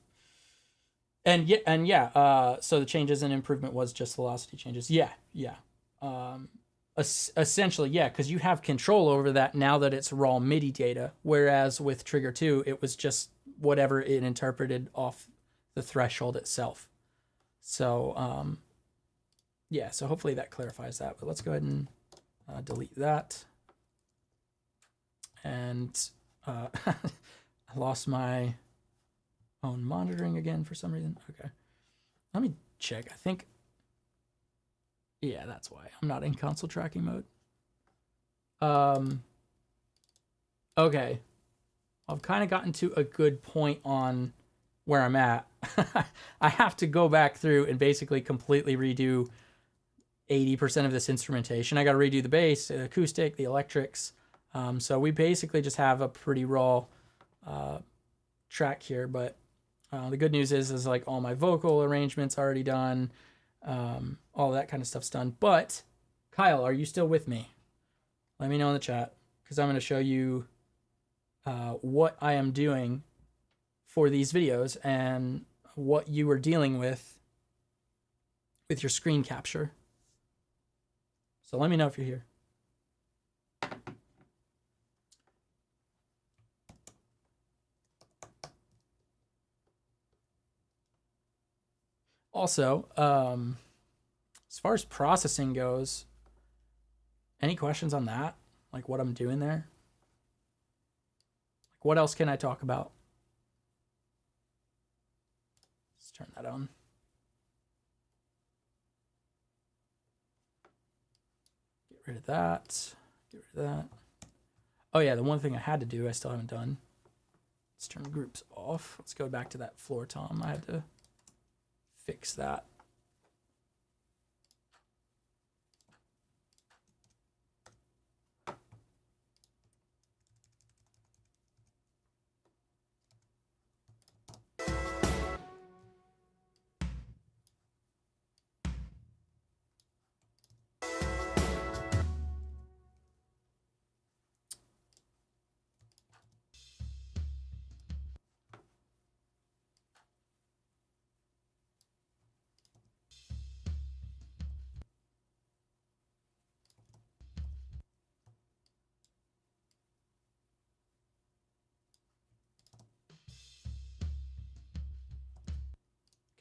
the changes and improvement was just velocity changes. Yeah. Essentially, yeah, because you have control over that now that it's raw MIDI data, whereas with Trigger 2, it was just whatever it interpreted off the threshold itself. So, yeah, so hopefully that clarifies that. But let's go ahead and delete that. And I lost my own monitoring again for some reason. Okay, let me check. I think... yeah, that's why I'm not in console tracking mode. Okay. I've kind of gotten to a good point on where I'm at. I have to go back through and basically completely redo 80% of this instrumentation. I got to redo the bass, the acoustic, the electrics. So we basically just have a pretty raw track here, but the good news is like all my vocal arrangements already done. All that kind of stuff's done. But Kyle, are you still with me? Let me know in the chat, because I'm going to show you what I am doing for these videos and what you were dealing with your screen capture. So let me know if you're here. Also, as far as processing goes, any questions on that? Like what I'm doing there? Like what else can I talk about? Let's turn that on. Get rid of that. Get rid of that. Oh yeah, the one thing I had to do, I still haven't done. Let's turn groups off. Let's go back to that floor tom. I had to fix that.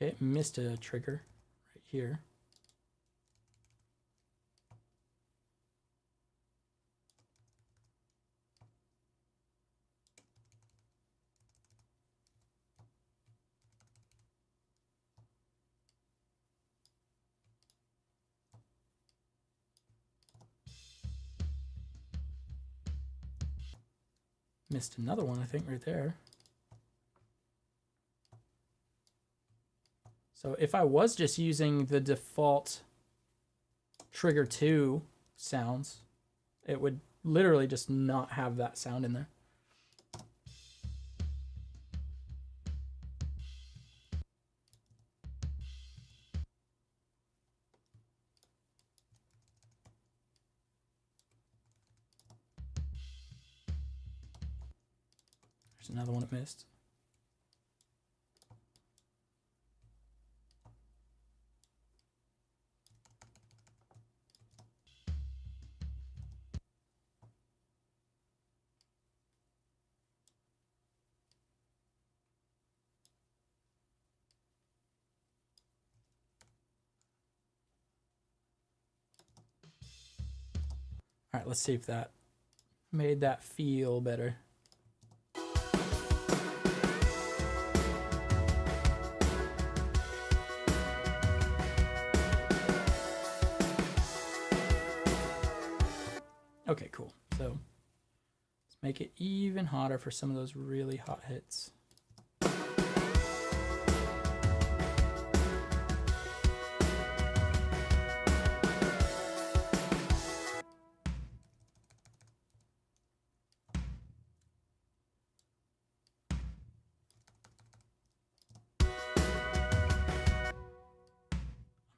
Okay, missed a trigger right here. Missed another one, I think, right there. So if I was just using the default trigger 2 sounds, it would literally just not have that sound in there. There's another one it missed. All right, let's see if that made that feel better. Okay, cool. So let's make it even hotter for some of those really hot hits.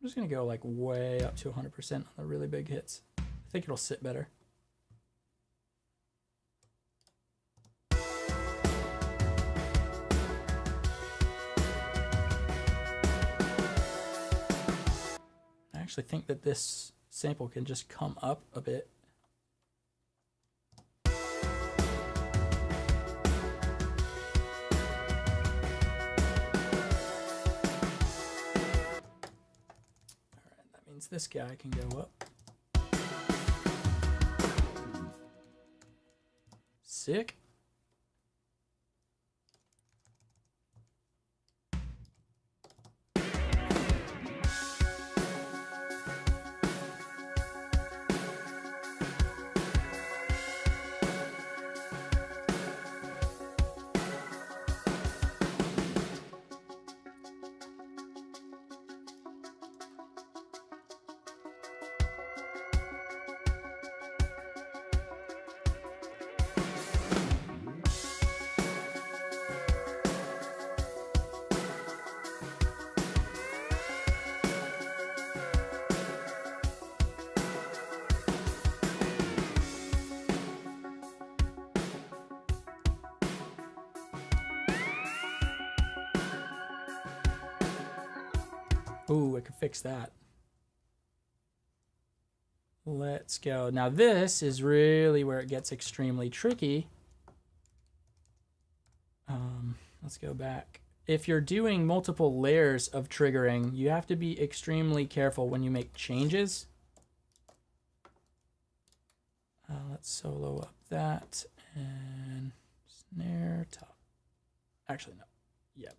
I'm just gonna go like way up to 100% on the really big hits. I think it'll sit better. I actually think that this sample can just come up a bit. This guy can go up. Sick. Ooh, I could fix that. Let's go. Now this is really where it gets extremely tricky. Let's go back. If you're doing multiple layers of triggering, you have to be extremely careful when you make changes. Let's solo up that and snare top. Actually, no. Yep.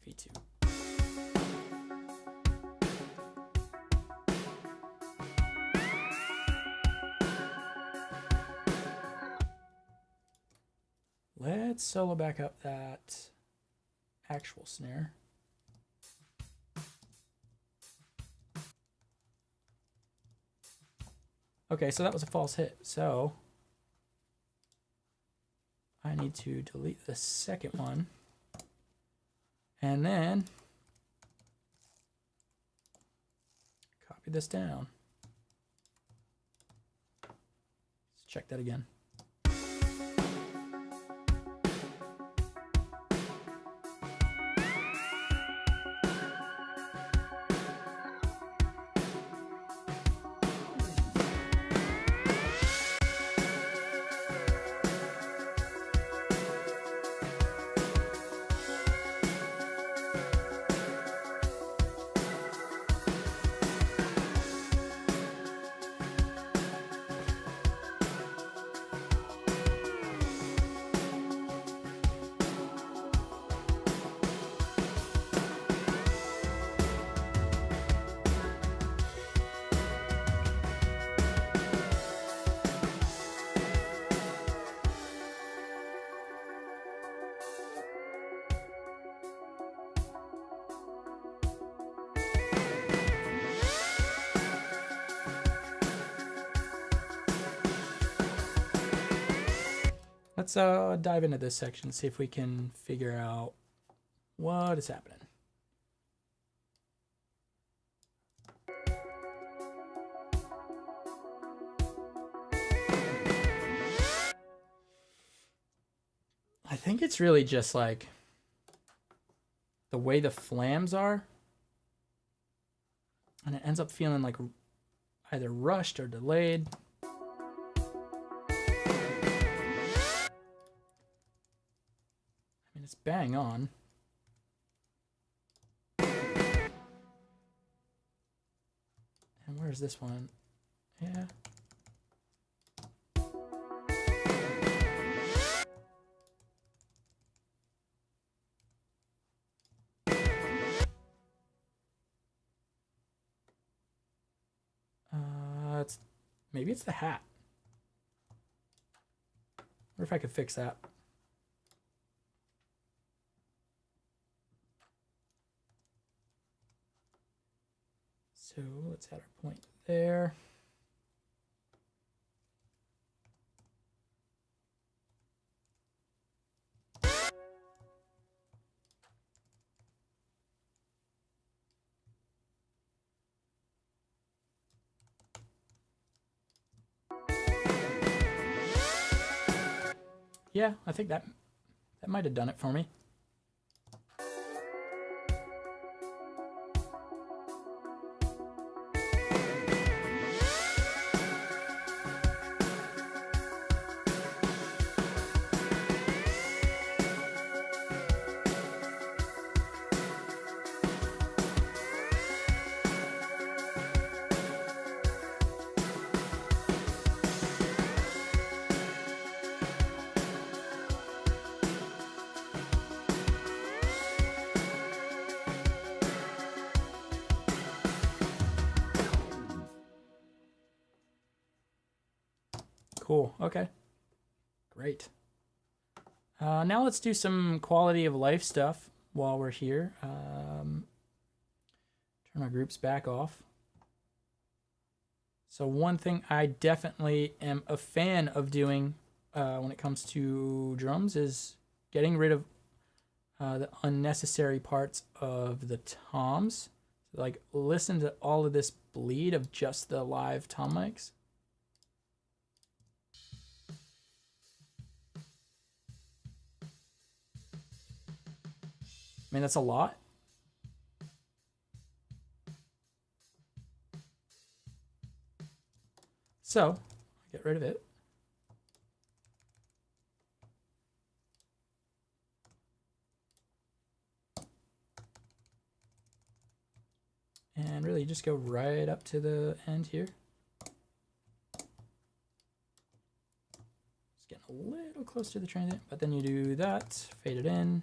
V2. Let's solo back up that actual snare. Okay, so that was a false hit. So I need to delete the second one. And then copy this down. Let's check that again. Let's dive into this section, see if we can figure out what is happening. I think it's really just like the way the flams are, and it ends up feeling like either rushed or delayed. It's bang on. And where's this one? Yeah. Maybe it's the hat. I wonder if I could fix that. So let's add our point there. Yeah, I think that might have done it for me. Cool. Okay. Great. Now let's do some quality of life stuff while we're here. Turn our groups back off. So one thing I definitely am a fan of doing when it comes to drums is getting rid of the unnecessary parts of the toms. So like, listen to all of this bleed of just the live tom mics. mean, that's a lot. So, get rid of it. And really just go right up to the end here. It's getting a little close to the transient, but then you do that, fade it in.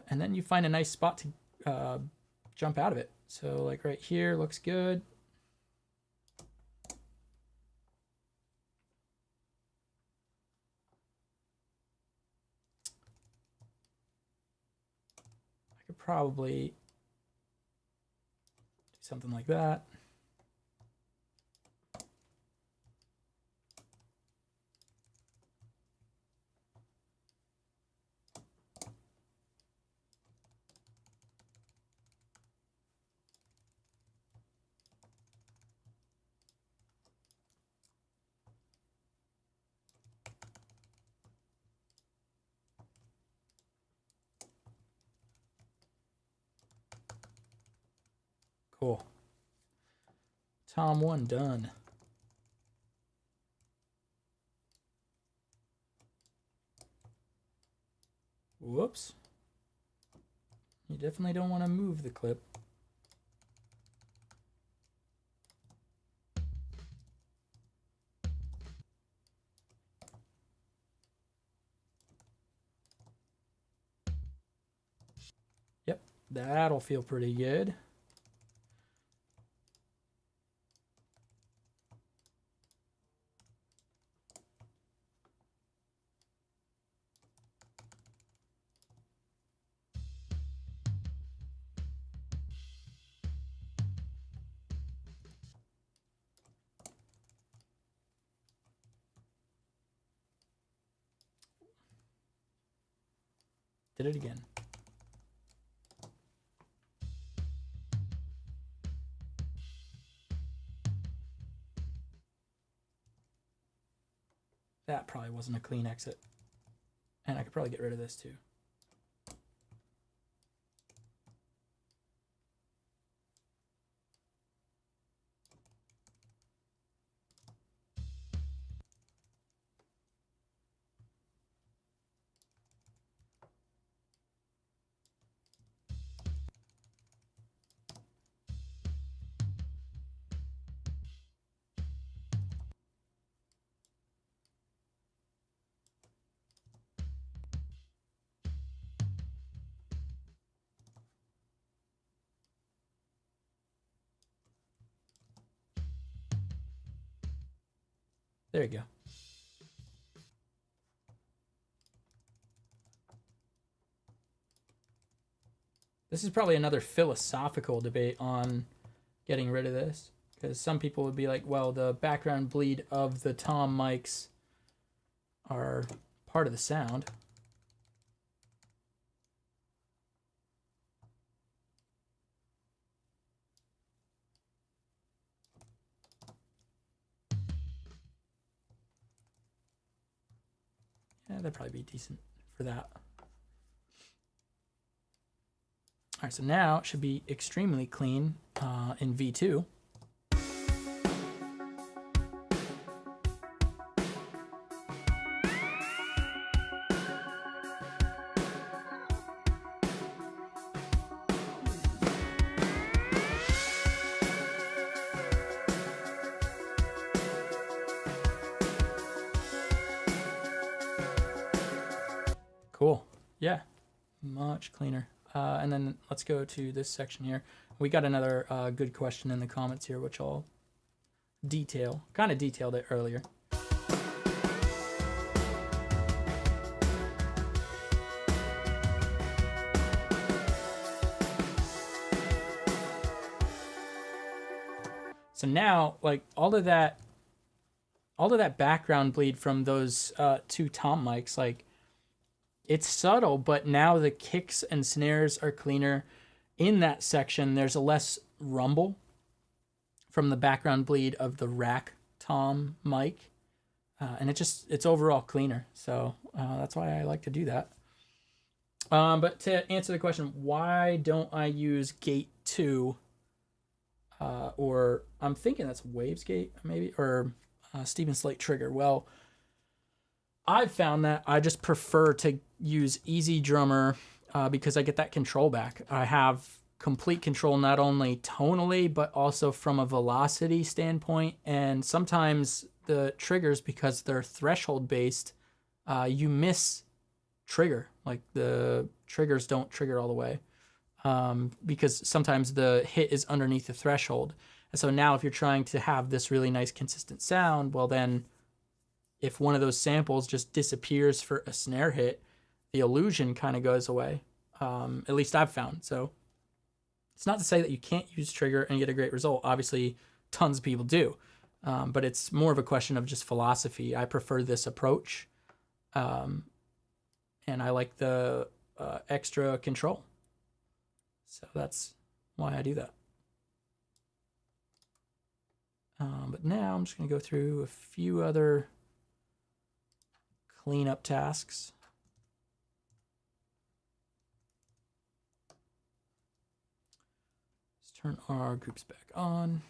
And then you find a nice spot to jump out of it. So like right here looks good. I could probably do something like that. Cool. Tom 1 done. Whoops. You definitely don't want to move the clip. Yep, that'll feel pretty good. Did it again. That probably wasn't a clean exit. And I could probably get rid of this too. There you go. This is probably another philosophical debate on getting rid of this, because some people would be like, well, the background bleed of the tom mics are part of the sound. Yeah, that'd probably be decent for that. All right, so now it should be extremely clean in V2. Cool. Yeah, much cleaner. And then let's go to this section here. We got another good question in the comments here, which I'll detail. Kind of detailed it earlier. So now, like all of that background bleed from those two tom mics, like it's subtle, but now the kicks and snares are cleaner. In that section, there's a less rumble from the background bleed of the rack tom mic, and it's overall cleaner. So that's why I like to do that. But to answer the question, why don't I use gate 2? Or I'm thinking that's Waves gate, maybe, or Steven Slate trigger. Well, I've found that I just prefer to use EZDrummer because I get that control back. I have complete control not only tonally, but also from a velocity standpoint. And sometimes the triggers, because they're threshold based, you miss trigger. Like the triggers don't trigger all the way because sometimes the hit is underneath the threshold. And so now if you're trying to have this really nice consistent sound, well then if one of those samples just disappears for a snare hit, the illusion kind of goes away. At least I've found. So it's not to say that you can't use trigger and get a great result. Obviously, tons of people do. But it's more of a question of just philosophy. I prefer this approach. And I like the extra control. So that's why I do that. But now I'm just going to go through a few other cleanup tasks. Let's turn our groups back on.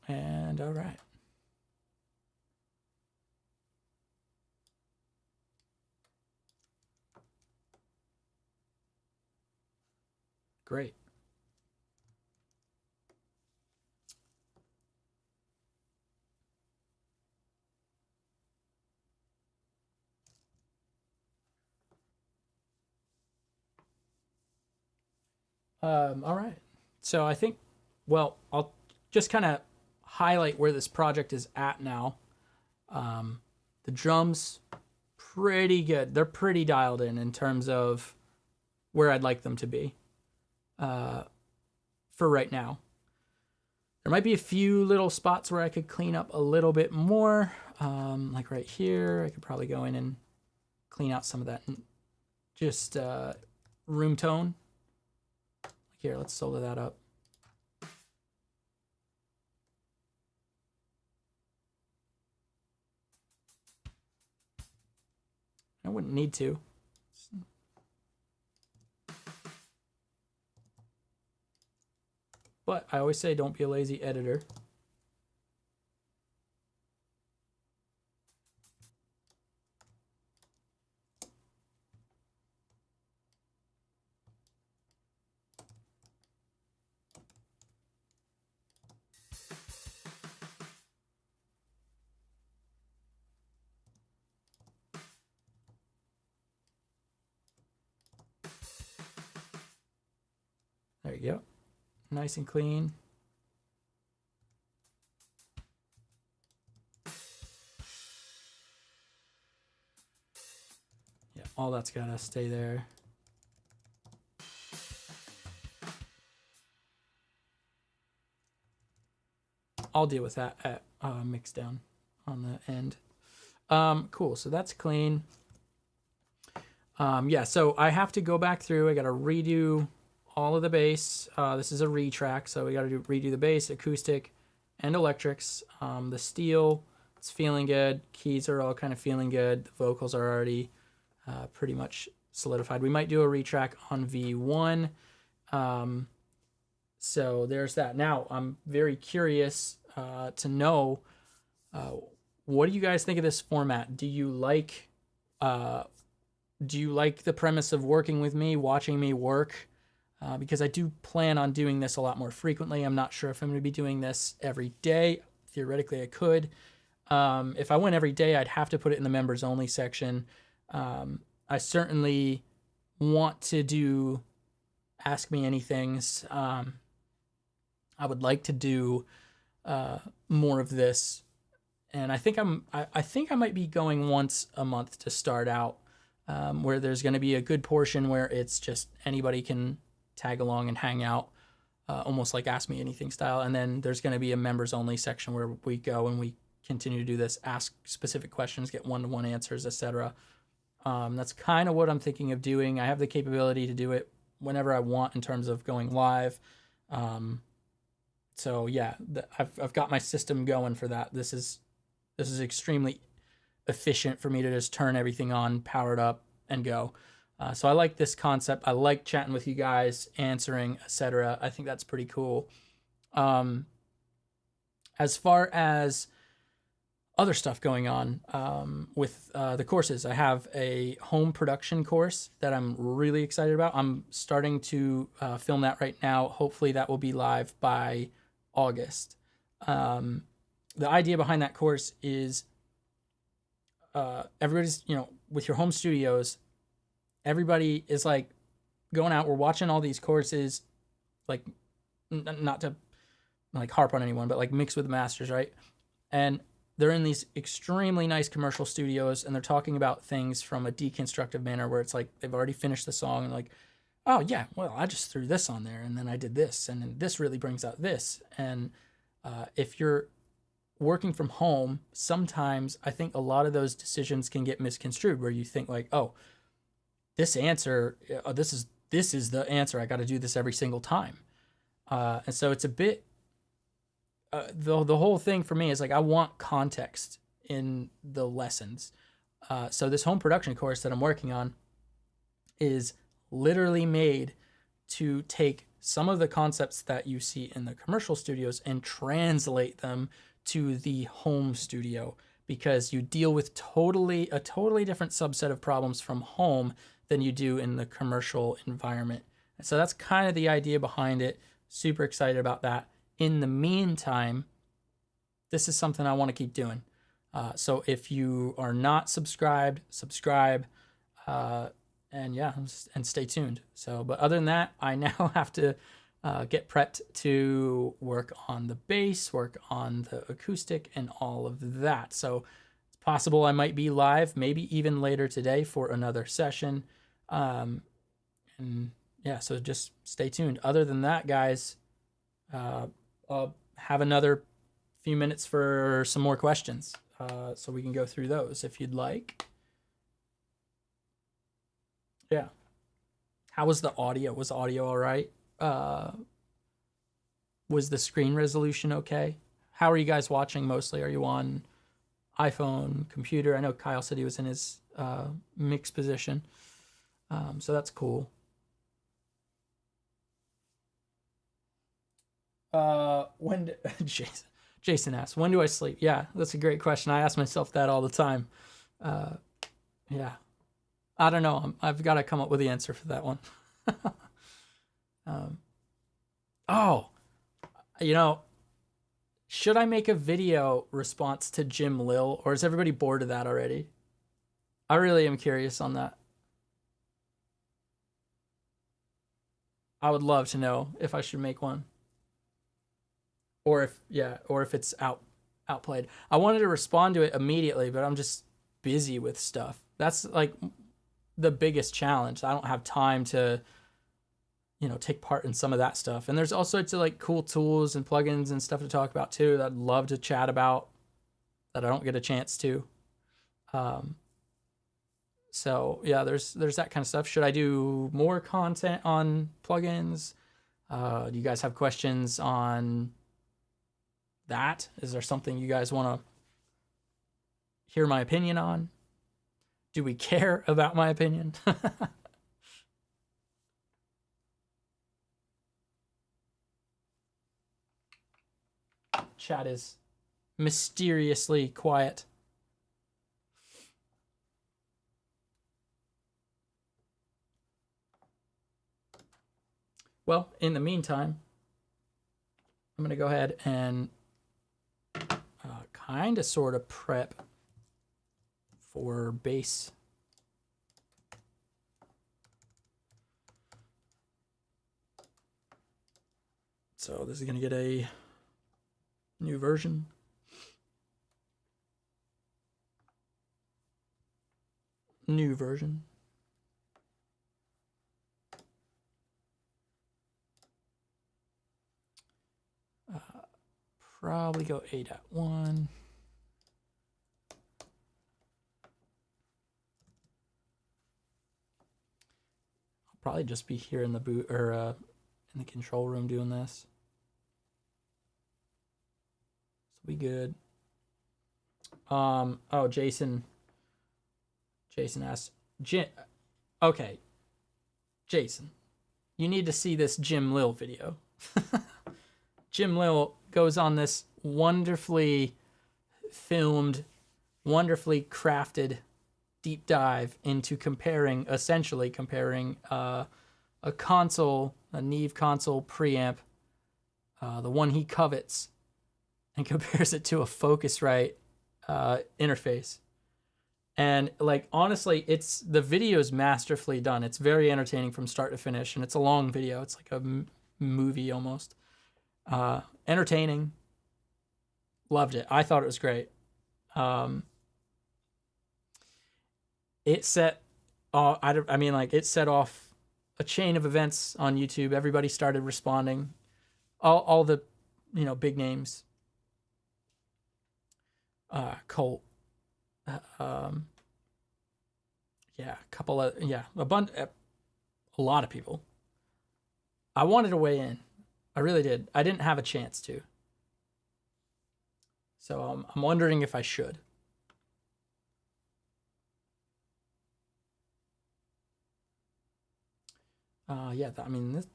And all right. Great. All right. So I think, well, I'll just kind of highlight where this project is at now. The drums, pretty good. They're pretty dialed in terms of where I'd like them to be for right now. There might be a few little spots where I could clean up a little bit more. Like right here, I could probably go in and clean out some of that just room tone. Here, let's solo that up. I wouldn't need to. But I always say don't be a lazy editor. There you go. Nice and clean. Yeah, all that's gotta stay there. I'll deal with that at mix down on the end. Cool, so that's clean. Yeah, so I have to go back through. I gotta redo all of the bass. This is a retrack, so we got to redo the bass, acoustic, and electrics. The steel, it's feeling good. Keys are all kind of feeling good. The vocals are already pretty much solidified. We might do a retrack on V1. So there's that. Now, I'm very curious to know, what do you guys think of this format? Do you like the premise of working with me, watching me work? Because I do plan on doing this a lot more frequently. I'm not sure if I'm going to be doing this every day. Theoretically, I could. If I went every day, I'd have to put it in the members only section. I certainly want to do ask me anythings. I would like to do more of this, and I think I might be going once a month to start out, where there's going to be a good portion where it's just anybody can tag along and hang out, almost like Ask Me Anything style, and then there's going to be a members only section where we go and we continue to do this, ask specific questions, get one-to-one answers, etc. That's kind of what I'm thinking of doing. I have the capability to do it whenever I want in terms of going live. So yeah, I've got my system going for that. This is extremely efficient for me to just turn everything on, power it up, and go. So I like this concept. I like chatting with you guys, answering, etc. I think that's pretty cool. As far as other stuff going on with the courses, I have a home production course that I'm really excited about. I'm starting to film that right now. Hopefully that will be live by August. The idea behind that course is everybody's, with your home studios, everybody is like going out. We're watching all these courses, like not to like harp on anyone, but like mixed with masters, right? And they're in these extremely nice commercial studios, and they're talking about things from a deconstructive manner where it's like they've already finished the song and like, oh yeah, well, I just threw this on there and then I did this and then this really brings out this. And if you're working from home, sometimes I think a lot of those decisions can get misconstrued where you think like, oh, this answer, this is the answer. I got to do this every single time. And so it's a bit, the whole thing for me is like I want context in the lessons. So this home production course that I'm working on is literally made to take some of the concepts that you see in the commercial studios and translate them to the home studio, because you deal with a totally different subset of problems from home than you do in the commercial environment. And so that's kind of the idea behind it. Super excited about that. In the meantime, this is something I want to keep doing. So if you are not subscribed, subscribe, and yeah, and stay tuned. So, but other than that, I now have to get prepped to work on the bass, work on the acoustic, and all of that. So it's possible I might be live, maybe even later today for another session. And yeah, so just stay tuned. Other than that, guys, I'll have another few minutes for some more questions, so we can go through those if you'd like. Yeah. How was the audio? Was the audio all right? Was the screen resolution okay? How are you guys watching mostly? Are you on iPhone, computer? I know Kyle said he was in his mixed position, so that's cool. When Jason asks, when do I sleep? Yeah, that's a great question. I ask myself that all the time. Yeah, I don't know. I've got to come up with the answer for that one. Should I make a video response to Jim Lil, or is everybody bored of that already? I really am curious on that. I would love to know if I should make one. Or if it's outplayed. I wanted to respond to it immediately, but I'm just busy with stuff. That's like the biggest challenge. I don't have time to, take part in some of that stuff. And there's all sorts of like cool tools and plugins and stuff to talk about too that I'd love to chat about that I don't get a chance to. So yeah, there's that kind of stuff. Should I do more content on plugins? Do you guys have questions on that? Is there something you guys want to hear my opinion on? Do we care about my opinion? Chat is mysteriously quiet. Well, in the meantime, I'm going to go ahead and kind of sort of prep for bass. So this is going to get a new version. New version. Probably go 8.1. I'll probably just be here in the boot or in the control room doing this. So we good. Oh, Jason asked, okay, Jason, you need to see this Jim Lil video. Jim Lil goes on this wonderfully filmed, wonderfully crafted deep dive into essentially comparing a console, a Neve console preamp, the one he covets, and compares it to a Focusrite interface. And like, honestly, the video is masterfully done. It's very entertaining from start to finish, and it's a long video. It's like a movie almost. Entertaining. Loved it. I thought it was great. It set it set off a chain of events on YouTube. Everybody started responding. All the, big names. Colt. A lot of people. I wanted to weigh in. I really did. I didn't have a chance to. So I'm wondering if I should.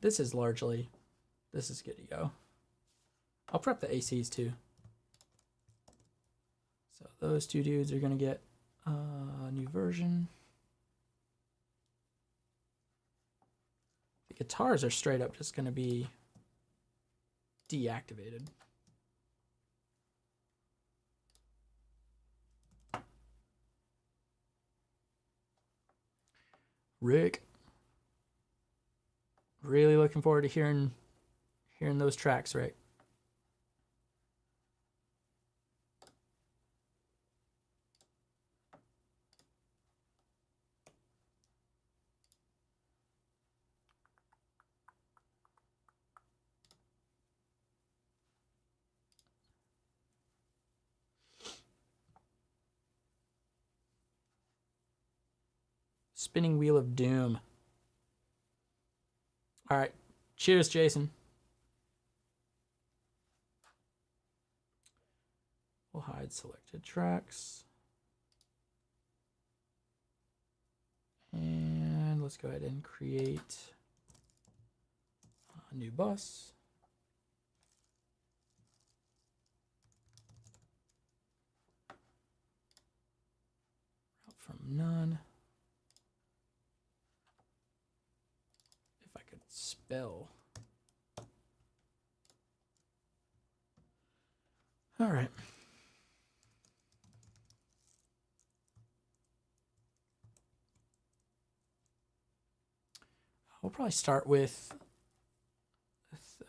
This is largely, this is good to go. I'll prep the ACs too. So those two dudes are going to get a new version. The guitars are straight up just going to be deactivated. Rick, really looking forward to hearing those tracks, Rick. Spinning Wheel of Doom. All right. Cheers, Jason. We'll hide selected tracks. And let's go ahead and create a new bus. Route from none. Spell. All right. We'll probably start with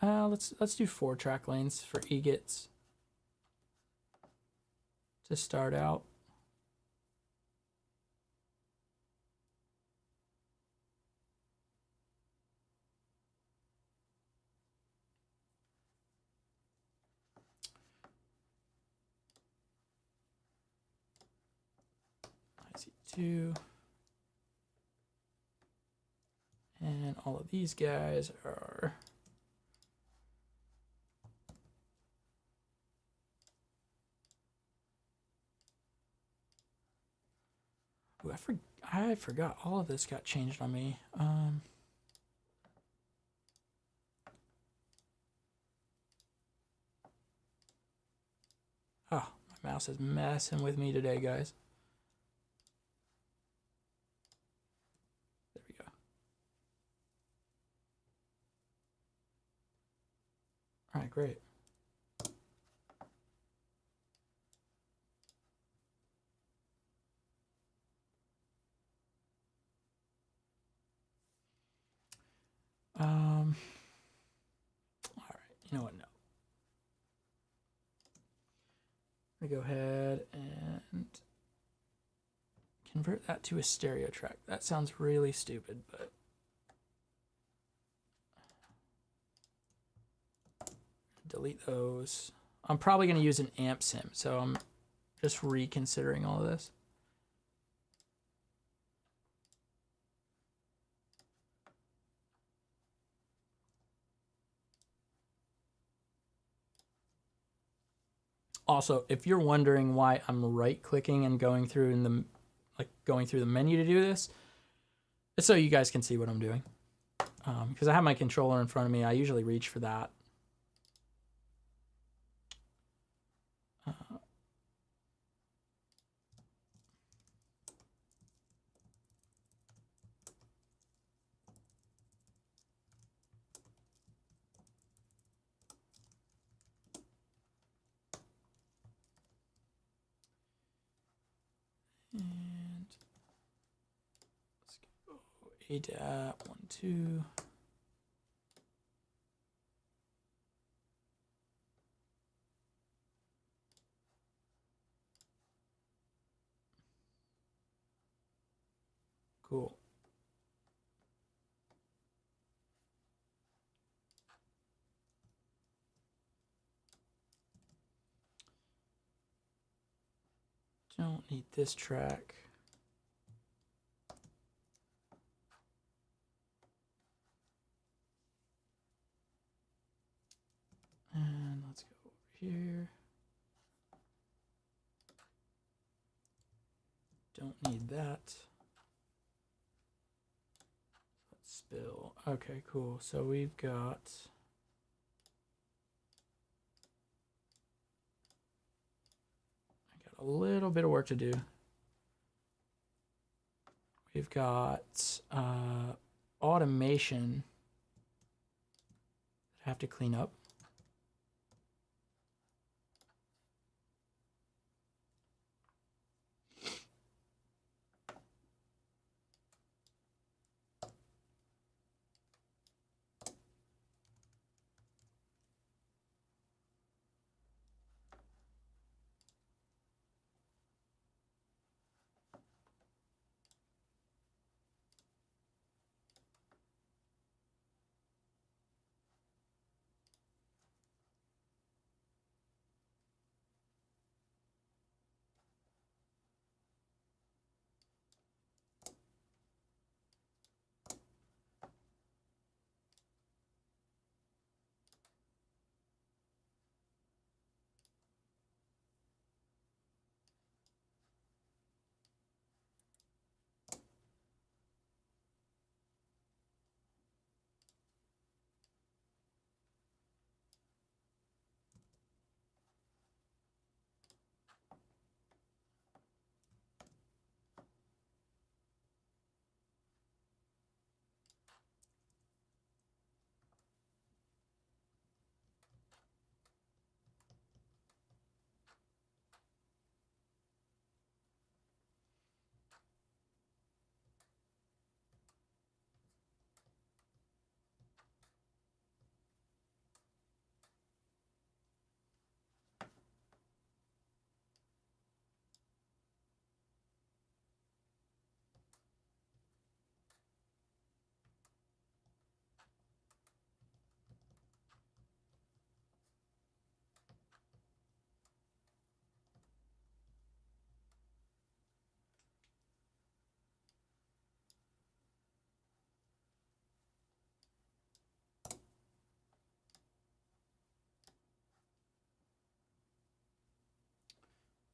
let's do 4 track lanes for EGITs to start out. IC2. And all of these guys are I forgot all of this got changed on me. Oh, my mouse is messing with me today, guys. There we go. All right, great. All right, You know what? No. I'm gonna go ahead and convert that to a stereo track. That sounds really stupid, but delete those. I'm probably going to use an amp sim, so I'm just reconsidering all of this. Also, if you're wondering why I'm right-clicking and going through in the going through the menu to do this, it's so you guys can see what I'm doing. Because I have my controller in front of me, I usually reach for that. And let's go ADAT 1, 2. Cool. Don't need this track. And let's go over here. Don't need that. Let's spill. Okay, cool. So we've got a little bit of work to do. We've got automation that I have to clean up.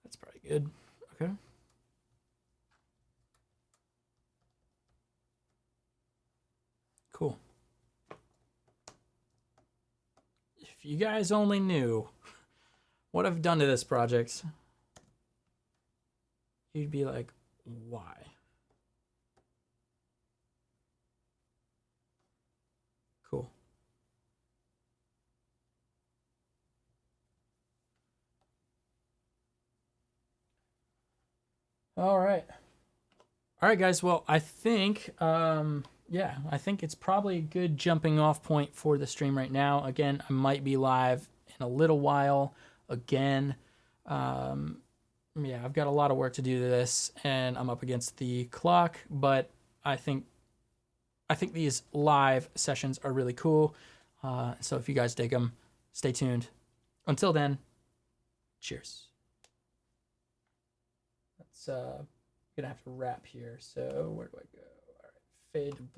That's probably good. Okay. Cool. If you guys only knew what I've done to this project, you'd be like, why? Cool. All right. All right, guys. Well, I think yeah, I think it's probably a good jumping off point for the stream right now. Again, I might be live in a little while again. Yeah, I've got a lot of work to do to this, and I'm up against the clock, but I think these live sessions are really cool. So if you guys dig them, stay tuned. Until then, cheers. That's gonna have to wrap here. So where do I go? All right, fade to